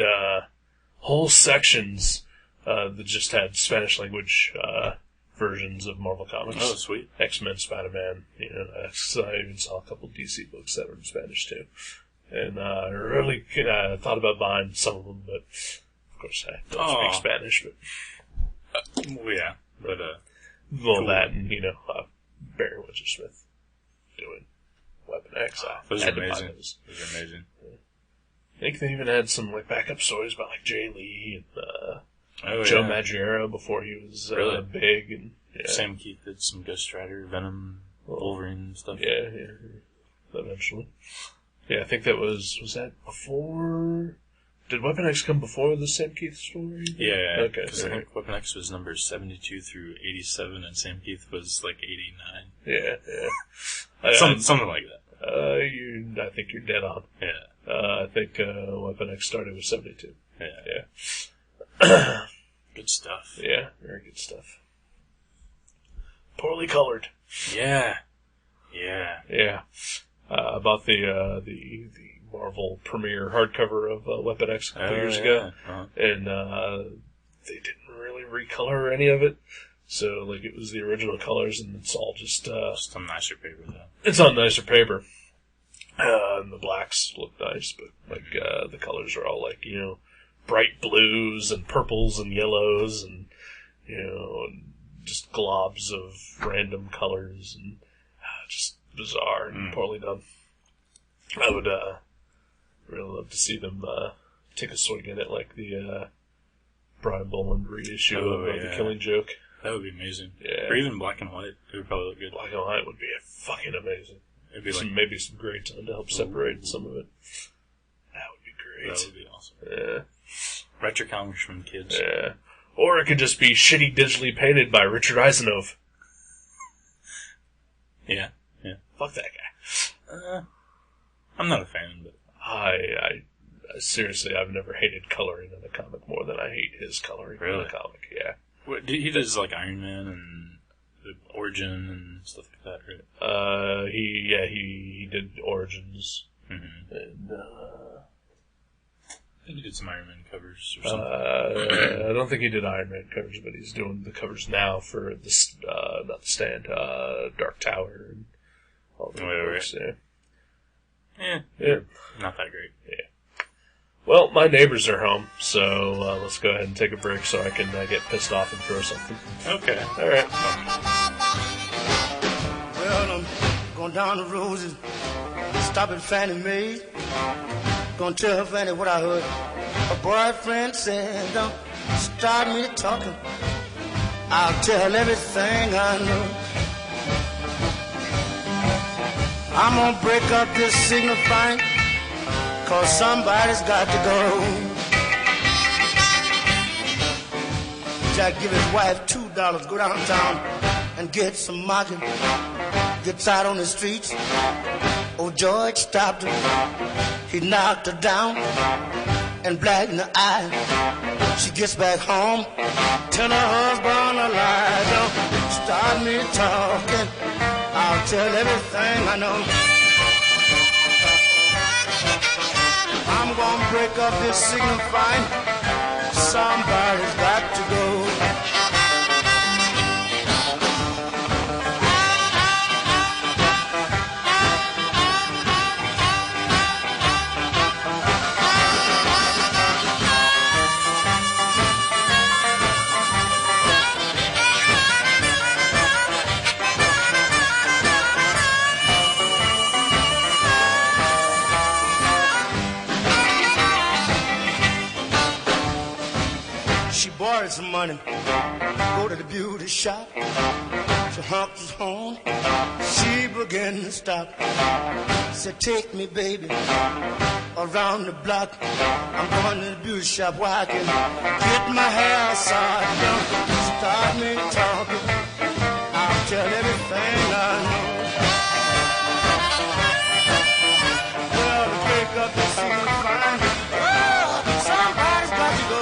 whole sections that just had Spanish language versions of Marvel Comics. Oh, sweet. X-Men, Spider-Man. I even saw a couple DC books that were in Spanish, too. And I really thought about buying some of them, but of course I don't speak Spanish. But yeah. But, cool. That and, Barry Windsor Smith doing Weapon X. Those are amazing. Those are amazing. I think they even had some backup stories about Jay Lee and Joe Maggiero before he was really big. And Sam Keith did some Ghost Rider, Venom, Wolverine stuff. Yeah, eventually. Yeah, I think that was that before? Did Weapon X come before the Sam Keith story? Yeah. Okay. Because I think Weapon X was numbers 72 through 87, and Sam Keith was 89. Yeah. Something like that. I think you're dead on. Yeah. I think Weapon X started with 72. Yeah. Good stuff. Yeah, very good stuff. Poorly colored. Yeah. About the Marvel premiere hardcover of Weapon X a couple years ago, and they didn't really recolor any of it. So it was the original colors, and it's all just on nicer paper though. It's on nicer paper, and the blacks look nice, but the colors are all bright blues and purples and yellows and just globs of random colors and just bizarre and poorly done. I would really love to see them take a swing at it like the Brian Boland reissue of The Killing Joke. That would be amazing. Yeah. Or even black and white. It would probably look good. Black and white would be fucking amazing. It'd be maybe some gray tone to help separate some of it. That would be great. That would be awesome. Yeah. Write your comics from kids. Yeah. Or it could just be shitty digitally painted by Richard Eisenhower. Yeah. Fuck that guy. I'm not a fan, but I seriously, I've never hated coloring in a comic more than I hate his coloring in a comic. Yeah. He does Iron Man and the Origin and stuff like that, right? He did Origins, mm-hmm. and I think he did some Iron Man covers or something. I don't think he did Iron Man covers, but he's doing the covers now for this, not the Stand, Dark Tower and all the books. Yeah. Not that great. Yeah. Well, my neighbors are home, so let's go ahead and take a break so I can get pissed off and throw something. Okay. All right. Well, I'm going down the road and stop at Fannie Mae. Gonna tell her Fannie what I heard. Her boyfriend said, don't start me talking. I'll tell everything I know. I'm gonna break up this signifying, 'cause somebody's got to go. Jack give his wife $2, go downtown and get some margin. Gets out on the streets. Old George stopped her. He knocked her down and black in the eye. She gets back home, tell her husband a lie. Don't start me talking, I'll tell everything I know. I'm gonna break up this signifying, somebody's got to go. Borrowed some money, go to the beauty shop. She honked his horn, she began to stop. Said, take me, baby, around the block. I'm going to the beauty shop where I can get my hair side. Don't start me talking, I'll tell everything I know. Well, to break up the scene fine, oh, somebody's got to go.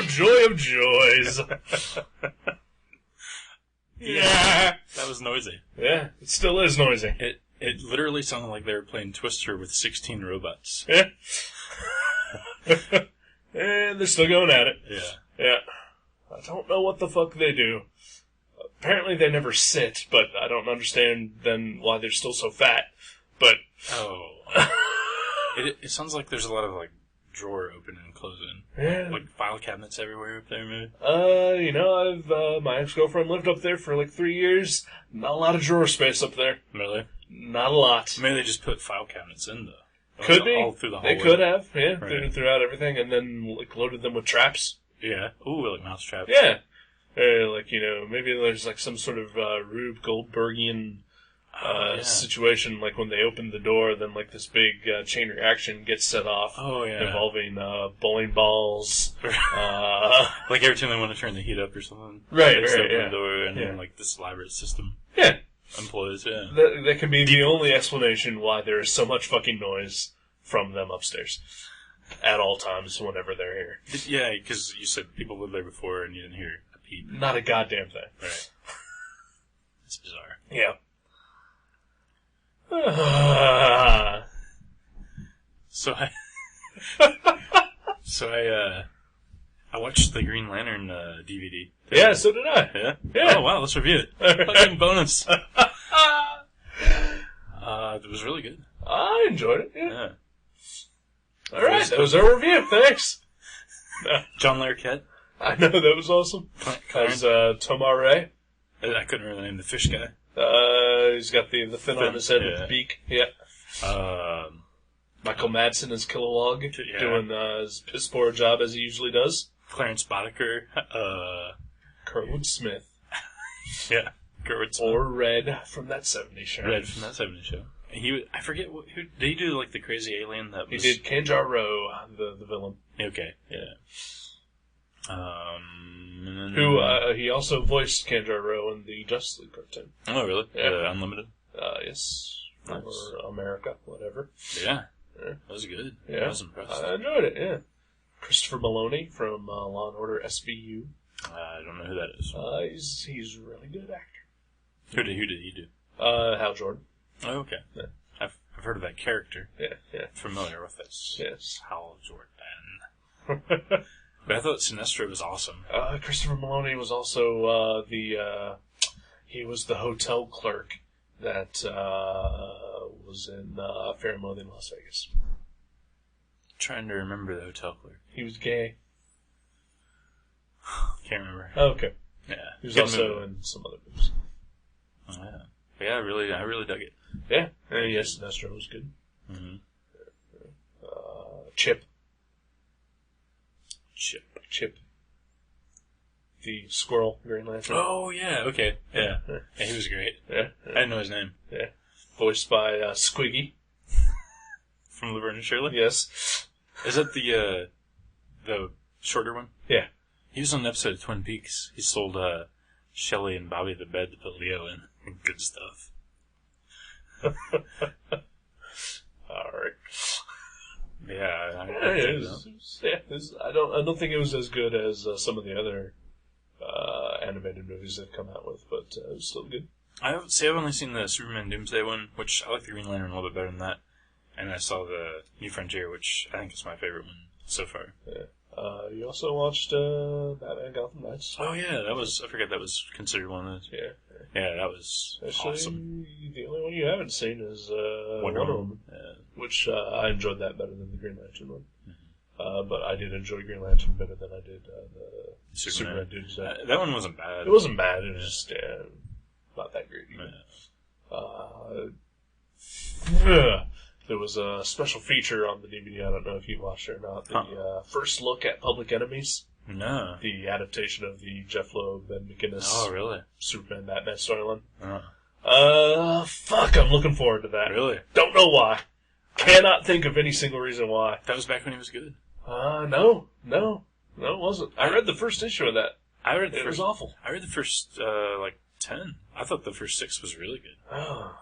Joy of joys. Yeah. That was noisy. Yeah, it still is noisy. It literally sounded like they were playing Twister with 16 robots. Yeah. And they're still going at it. Yeah. Yeah. I don't know what the fuck they do. Apparently they never sit, but I don't understand then why they're still so fat. But... Oh. It sounds like there's a lot of, like, drawer opening and closing. Yeah. Like file cabinets everywhere up there, maybe? I've, my ex-girlfriend lived up there for like 3 years. Not a lot of drawer space up there. Really? Not a lot. Maybe they just put file cabinets in, though. Could be. All through the hallway. They could have, yeah. Right. Throughout everything, and then like loaded them with traps. Yeah. Ooh, like mouse traps. Yeah. Like, maybe there's like some sort of Rube Goldbergian situation, like when they open the door, then like this big chain reaction gets set off. Oh, yeah. Involving bowling balls. Like every time they want to turn the heat up or something. Right, they just right, open yeah. the door and Yeah. then like this elaborate system Yeah. employs, yeah. That can be the only explanation why there is so much fucking noise from them upstairs. At all times, whenever they're here. Yeah, because you said people lived there before and you didn't hear a peep. Not a goddamn thing. Right. It's bizarre. Yeah. I watched the Green Lantern DVD. Yeah, so did I. Yeah? Yeah. Oh, wow, let's review it. Fucking bonus. It was really good. I enjoyed it, yeah. Yeah. Alright, that was our review, thanks. John Larroquette. I know, that was awesome. As Tomar-Ray. I couldn't remember the name. The fish guy. He's got the fin on his head with the beak. Yeah. Michael Madsen as Kilowog, doing his piss poor job as he usually does. Clarence Boddicker. Kurtwood Smith. Yeah. Kurtwood Smith. Or Red from that 70s show. Red from that 70s show. I forget who did he do, like the crazy alien that was... He did Kanjaro, the villain. Okay, yeah. He also voiced Kanjaro in the Justice League cartoon. Oh, really? Yeah. Unlimited? Yes. Nice. Or America, whatever. Yeah. That was good. Yeah. I was impressed. I enjoyed it, yeah. Christopher Maloney from Law & Order SVU. I don't know who that is. He's a really good actor. Who did he do? Hal Jordan. Oh, okay. Yeah. I've heard of that character. Yeah. Familiar with this. Yes. Hal Jordan. But I thought Sinestro was awesome. Christopher Maloney was also he was the hotel clerk that was in Fair and Loathing in Las Vegas. Trying to remember the hotel clerk. He was gay. Can't remember. Oh, okay. Yeah. He was also in some other movies. Oh, yeah. But yeah, I really dug it. Yeah. Yes, Sinestro was good. Mm-hmm. Chip. Chip. The squirrel Green Lantern. Oh, yeah, okay. Yeah. He was great. Yeah. I didn't know his name. Yeah. Voiced by Squiggy. From Laverne and Shirley? Yes. Is that the shorter one? Yeah. He was on an episode of Twin Peaks. He sold Shelley and Bobby the bed to put Leo in. Good stuff. Alright. Yeah, I don't think it was as good as some of the other animated movies they've come out with, but it was still good. I've only seen the Superman Doomsday one, which I like the Green Lantern a little bit better than that. And I saw the New Frontier, which I think is my favorite one so far. Yeah. You also watched Batman Gotham Knights. Oh yeah, I forgot that was considered one of those. Yeah. Yeah, that was awesome. The only one you haven't seen is Wonder Woman, which I enjoyed that better than the Green Lantern one. Mm-hmm. But I did enjoy Green Lantern better than I did the Superman Doomsday. That one wasn't bad. It wasn't bad. It was just not that great. There was a special feature on the DVD. I don't know if you watched it or not. The first look at Public Enemies. No. The adaptation of the Jeff Loeb and McGinnis. Oh, really? Superman Batman storyline. Fuck, I'm looking forward to that. Really? Don't know why. Cannot think of any single reason why. That was back when he was good. No, it wasn't. I read the first issue of that. It was awful. I read the first, 10. I thought the first 6 was really good. Oh.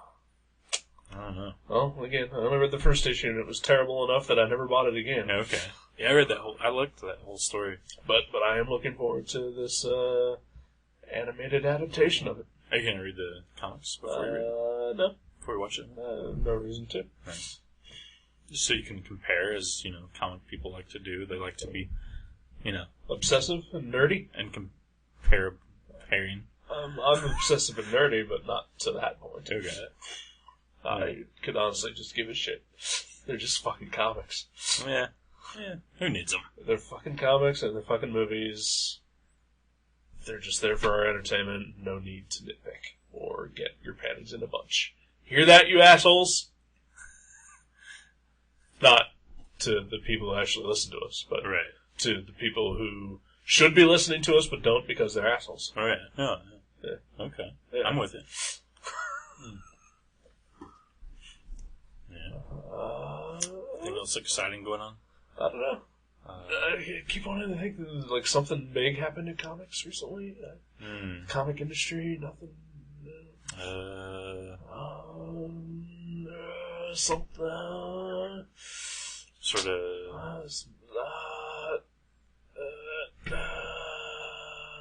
I don't know. Well, again, I only read the first issue and it was terrible enough that I never bought it again. Okay. Yeah, I liked that whole story. But I am looking forward to this, animated adaptation of it. Are you going to read the comics before you read it? No. Before you watch it? No reason to. Right. Just so you can compare, as, comic people like to do. They like to be, obsessive and nerdy? And comparing. I'm obsessive and nerdy, but not to that point. Okay. I could honestly just give a shit. They're just fucking comics. Yeah. Who needs them? They're fucking comics and they're fucking movies. They're just there for our entertainment. No need to nitpick or get your panties in a bunch. Hear that, you assholes? Not to the people who actually listen to us, but to the people who should be listening to us but don't because they're assholes. All right. Yeah. Okay. Yeah. I'm with it. Anything else exciting going on? I don't know. I keep wanting to think that like something big happened in comics recently. Comic industry, nothing. Something. Sort of.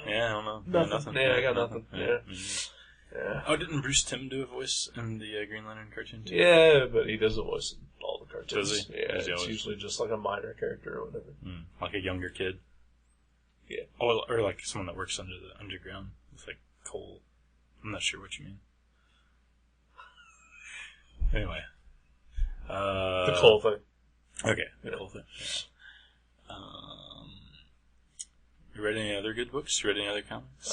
Yeah, I don't know. Nothing. Yeah, I got nothing. Yeah. Yeah. Oh, didn't Bruce Timm do a voice in the Green Lantern cartoon too? Yeah, but he does a voice in all the cartoons. Does he? Yeah, it's usually just like a minor character or whatever. Like a younger kid? Yeah. Oh, or like someone that works under the underground with like coal. I'm not sure what you mean. Anyway. The coal thing. Okay, the coal thing. Yeah. You read any other good books? You read any other comics?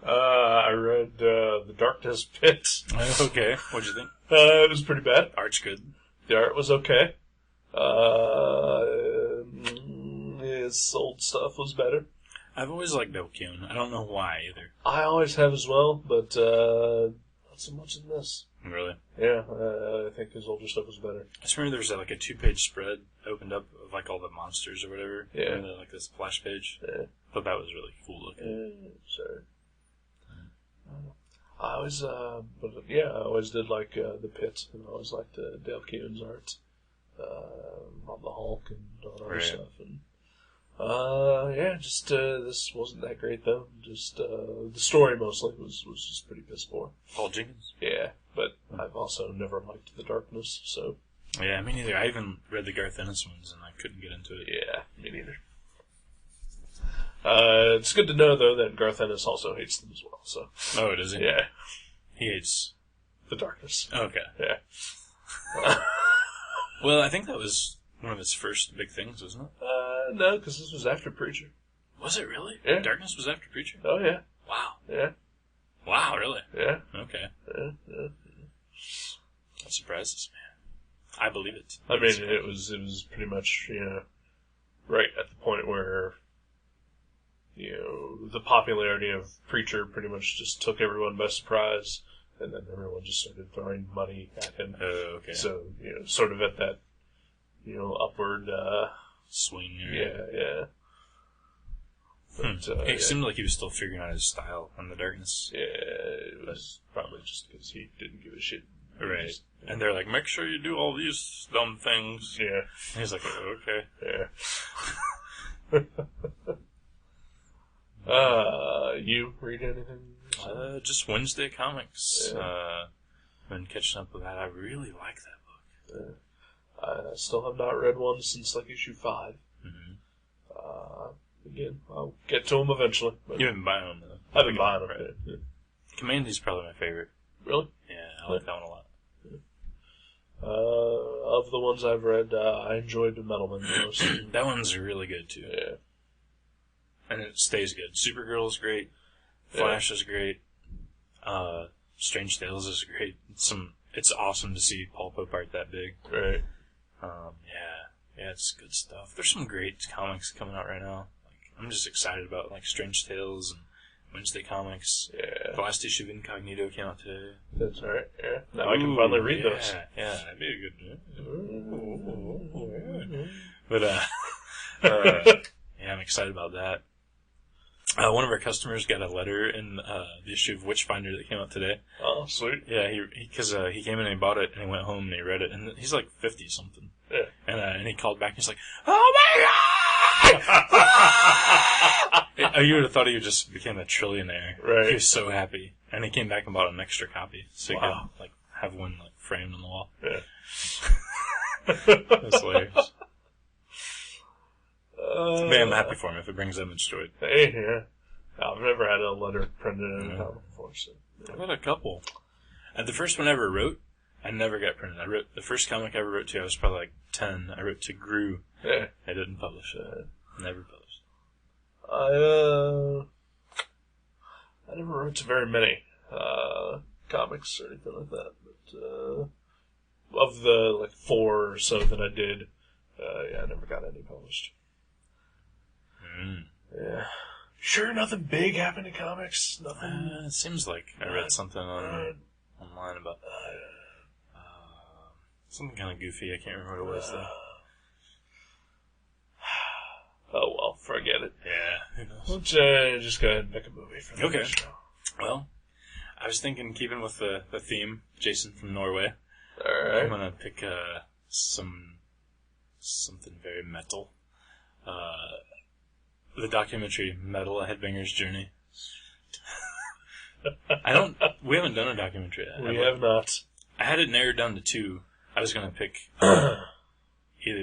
I read The Darkness Pit. Okay, what'd you think? It was pretty bad. Art's good. The art was okay. His old stuff was better. I've always liked Bill Kuhn. I don't know why either. I always have as well, but not so much in this. Really? Yeah, I think his older stuff was better. I just remember there was like a 2-page spread opened up of like all the monsters or whatever. Yeah. And then, like this splash page. Yeah. I thought that was really cool looking. Sure. I always, I always did like the Pit, and I always liked Dale Keown's art on the Hulk and all that other stuff. And this wasn't that great though. Just the story mostly was just pretty piss poor. Paul Jenkins. Yeah, but I've also never liked The Darkness, so. Yeah, me neither. I even read the Garth Ennis ones, and I couldn't get into it. Yeah, me neither. It's good to know, though, that Garth Ennis also hates them as well, so. Oh, does he? Yeah. He hates The Darkness. Okay. Yeah. Well, I think that was one of his first big things, wasn't it? No, because this was after Preacher. Was it really? Yeah. Darkness was after Preacher? Oh, yeah. Wow. Yeah. Wow, really? Yeah. Okay. Yeah. That surprises me. I believe it. I mean, it was pretty much, right at the point where, the popularity of Preacher pretty much just took everyone by surprise, and then everyone just started throwing money at him. Oh, okay. So, sort of at that, upward, swing. Yeah. But, it seemed like he was still figuring out his style on The Darkness. Yeah, it was probably just because he didn't give a shit. Right. And they're like, make sure you do all these dumb things. Yeah. And he's like, okay. Yeah. You read anything? Just Wednesday Comics. Been catching up with that. I really like that book. I still have not read one since like issue 5. Mm-hmm. Again, I'll get to them eventually. But You've been buying them, though. I've been buying them. Right. Yeah. Commandy's probably my favorite. Really? Yeah, I like that one a lot. Of the ones I've read, I enjoyed the Metal Man the most. That one's really good, too. Yeah. And it stays good. Supergirl's great. Flash is great. Strange Tales is great. It's awesome to see Paul Pope art that big. Right. Yeah, it's good stuff. There's some great comics coming out right now. I'm just excited about Strange Tales and Wednesday Comics. Yeah. The last issue of Incognito came out today. That's right. Yeah. Now I can finally read those. Yeah, that'd be a good. But I'm excited about that. One of our customers got a letter in the issue of Witchfinder that came out today. Oh, sweet. Yeah, because he came in and he bought it and he went home and he read it, and he's like 50 something. Yeah. And he called back and he's like, "Oh my god!" You would have thought he just became a trillionaire. Right. He was so happy, and he came back and bought an extra copy so he Wow. could have one framed on the wall. Yeah. That's hilarious. Man, I'm happy for him if it brings that much joy. Hey, yeah. I've never had a letter printed in a comic before, so. I've had a couple. And the first one I ever wrote, I never got printed. I wrote the first comic I ever wrote to. I was probably like 10. I wrote to Gru. Yeah. I didn't publish it. Never published. I never wrote to very many comics or anything like that, but of the 4 or so that I did, I never got any published. Yeah. Sure, nothing big happened in comics. Nothing. It seems like I read something online about something kind of goofy. I can't remember what it was though. Oh well, forget it. Yeah, who knows? Let's just go ahead and make a movie for the Okay. show. Well, I was thinking, keeping with the theme, Jason from Norway. All right. I'm gonna pick something very metal. The documentary Metal: A Headbanger's Journey. We haven't done a documentary yet. We have not. I had it narrowed down to 2. I was gonna pick either.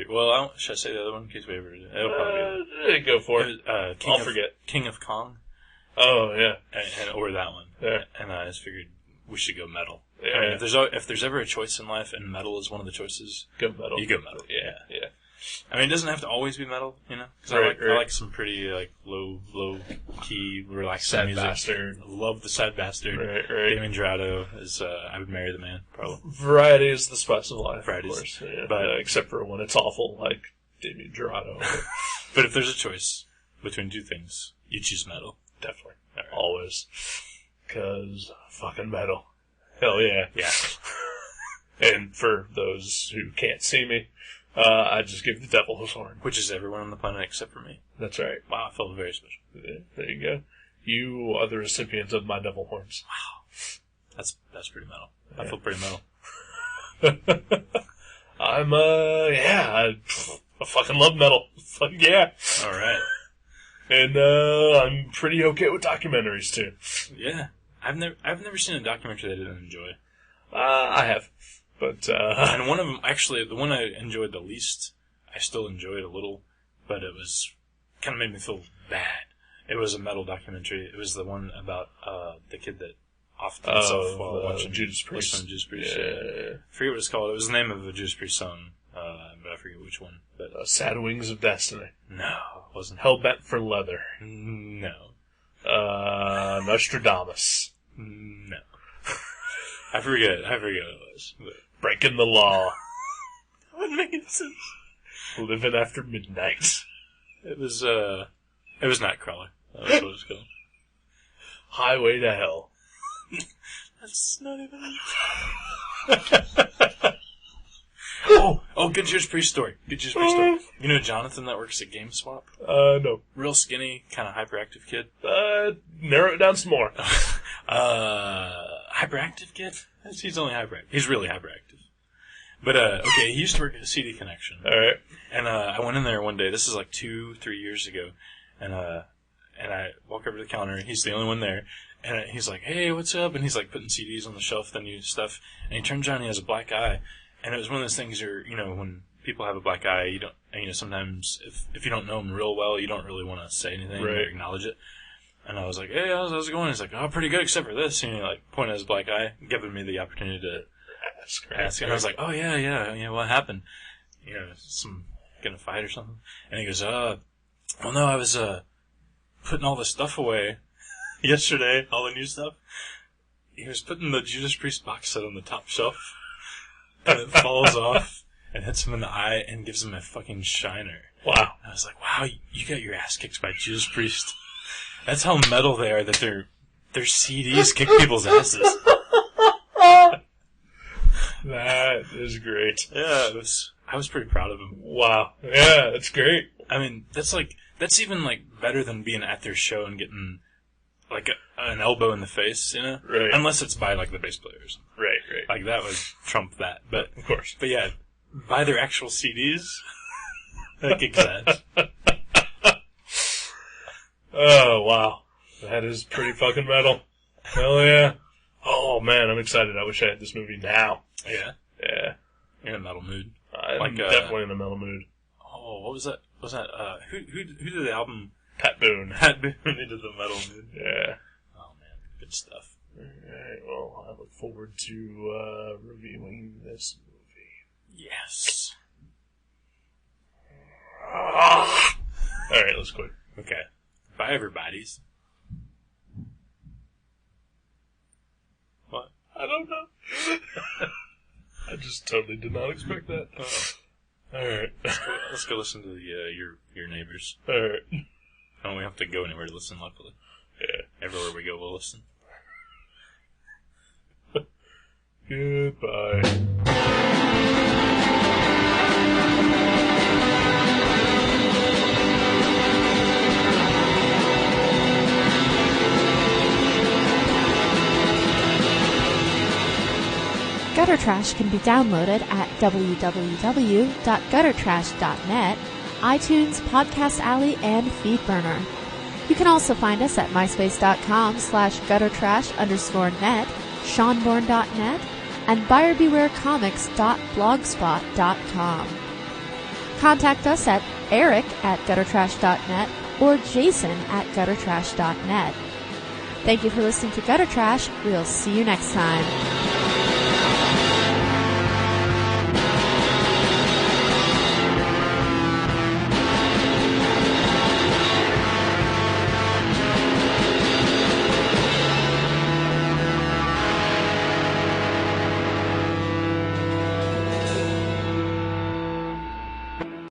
Well, should I say the other one in case we ever do? It'll probably be Go for it. I'll forget. King of Kong. Oh yeah. Or that one. Yeah. And I just figured we should go metal. Yeah. I mean, if there's ever a choice in life and metal is one of the choices, Go metal. you go metal. Yeah. I mean, it doesn't have to always be metal, Because Right. I like some pretty low key, relaxing Sad music. bastard. I love the Sad Bastard. Right. Damien Dorado is. I would marry the man, probably. Variety is the spice of life. Variety's- of course. Yeah. but- except for when it's awful, like Damien Dorado. But if there's a choice between 2 things, you choose metal. Definitely. All right. Always. 'Cause fucking metal. Hell yeah. Yeah. And for those who can't see me, I just give the devil his horn. Which is everyone on the planet except for me. That's right. Wow, I felt very special. Yeah, there you go. You are the recipient of my devil horns. Wow. That's pretty metal. I feel pretty metal. I fucking love metal. Fuck yeah. Alright. And, I'm pretty okay with documentaries, too. Yeah. I've never seen a documentary that I didn't enjoy. I have. But, and one of them, actually, the one I enjoyed the least, I still enjoyed a little, but it was, kind of made me feel bad. It was a metal documentary. It was the one about, the kid that offed himself while watching Judas Priest. Judas Priest. Yeah. I forget what it's called. It was the name of a Judas Priest song, but I forget which one. But Sad Wings of Destiny. no, it wasn't. Hellbent for Leather. No. Nostradamus. No. I forget what it was. But Breaking the Law. that wouldn't make any sense. Living After Midnight. It was Nightcrawler. That was what it was called. Highway to Hell. That's not even... good Judas Priest story. Good Judas Priest story. You know Jonathan that works at GameSwap? No. Real skinny, kind of hyperactive kid. Narrow it down some more. Hyperactive kid? He's only hyperactive. He's really hyperactive. But, okay, he used to work at CD Connection. Alright. And, I went in there one day, this is like 2-3 years ago, and I walk over to the counter, he's the only one there, and he's like, hey, what's up? And he's like putting CDs on the shelf, the new stuff, and he turns around and he has a black eye, and it was one of those things where, when people have a black eye, you don't, sometimes if you don't know them real well, you don't really want to say anything or acknowledge it. And I was like, hey, how's it going? He's like, oh, pretty good except for this. And he pointed at his black eye, giving me the opportunity to ask. And I was like, oh, yeah, what happened? Getting a fight or something? And he goes, well, no, I was, putting all the stuff away yesterday, all the new stuff. He was putting the Judas Priest box set on the top shelf, and it falls off and hits him in the eye and gives him a fucking shiner. Wow. And I was like, wow, you got your ass kicked by Judas Priest. That's how metal they are, that their CDs kick people's asses. That is great. Yeah, I was pretty proud of him. Wow. Yeah, that's great. I mean, that's even better than being at their show and getting an elbow in the face, Right. Unless it's by the bass players. Right. That would trump that. But of course. But yeah, buy their actual CDs. That kicks ass. Oh, wow. That is pretty fucking metal. Hell yeah. Oh, man, I'm excited. I wish I had this movie now. Yeah? Yeah. You're in a metal mood. I'm definitely in a metal mood. Oh, what was that? Who did the album? Pat Boone. Pat Boone did the metal mood. Yeah. Oh, man. Good stuff. Alright, well, I look forward to reviewing this movie. Yes. Alright, let's quit. Okay. Bye, everybody's. What? I don't know. I just totally did not expect that. Alright. Let's go listen to your neighbors. Alright. Oh, we have to go anywhere to listen, luckily. Yeah. Everywhere we go, we'll listen. Goodbye. Gutter Trash can be downloaded at www.guttertrash.net, iTunes, Podcast Alley, and Feedburner. You can also find us at myspace.com/guttertrash_net, seanborn.net, and buyerbewarecomics.blogspot.com. Contact us at eric@guttertrash.net or jason@guttertrash.net. Thank you for listening to Gutter Trash. We'll see you next time.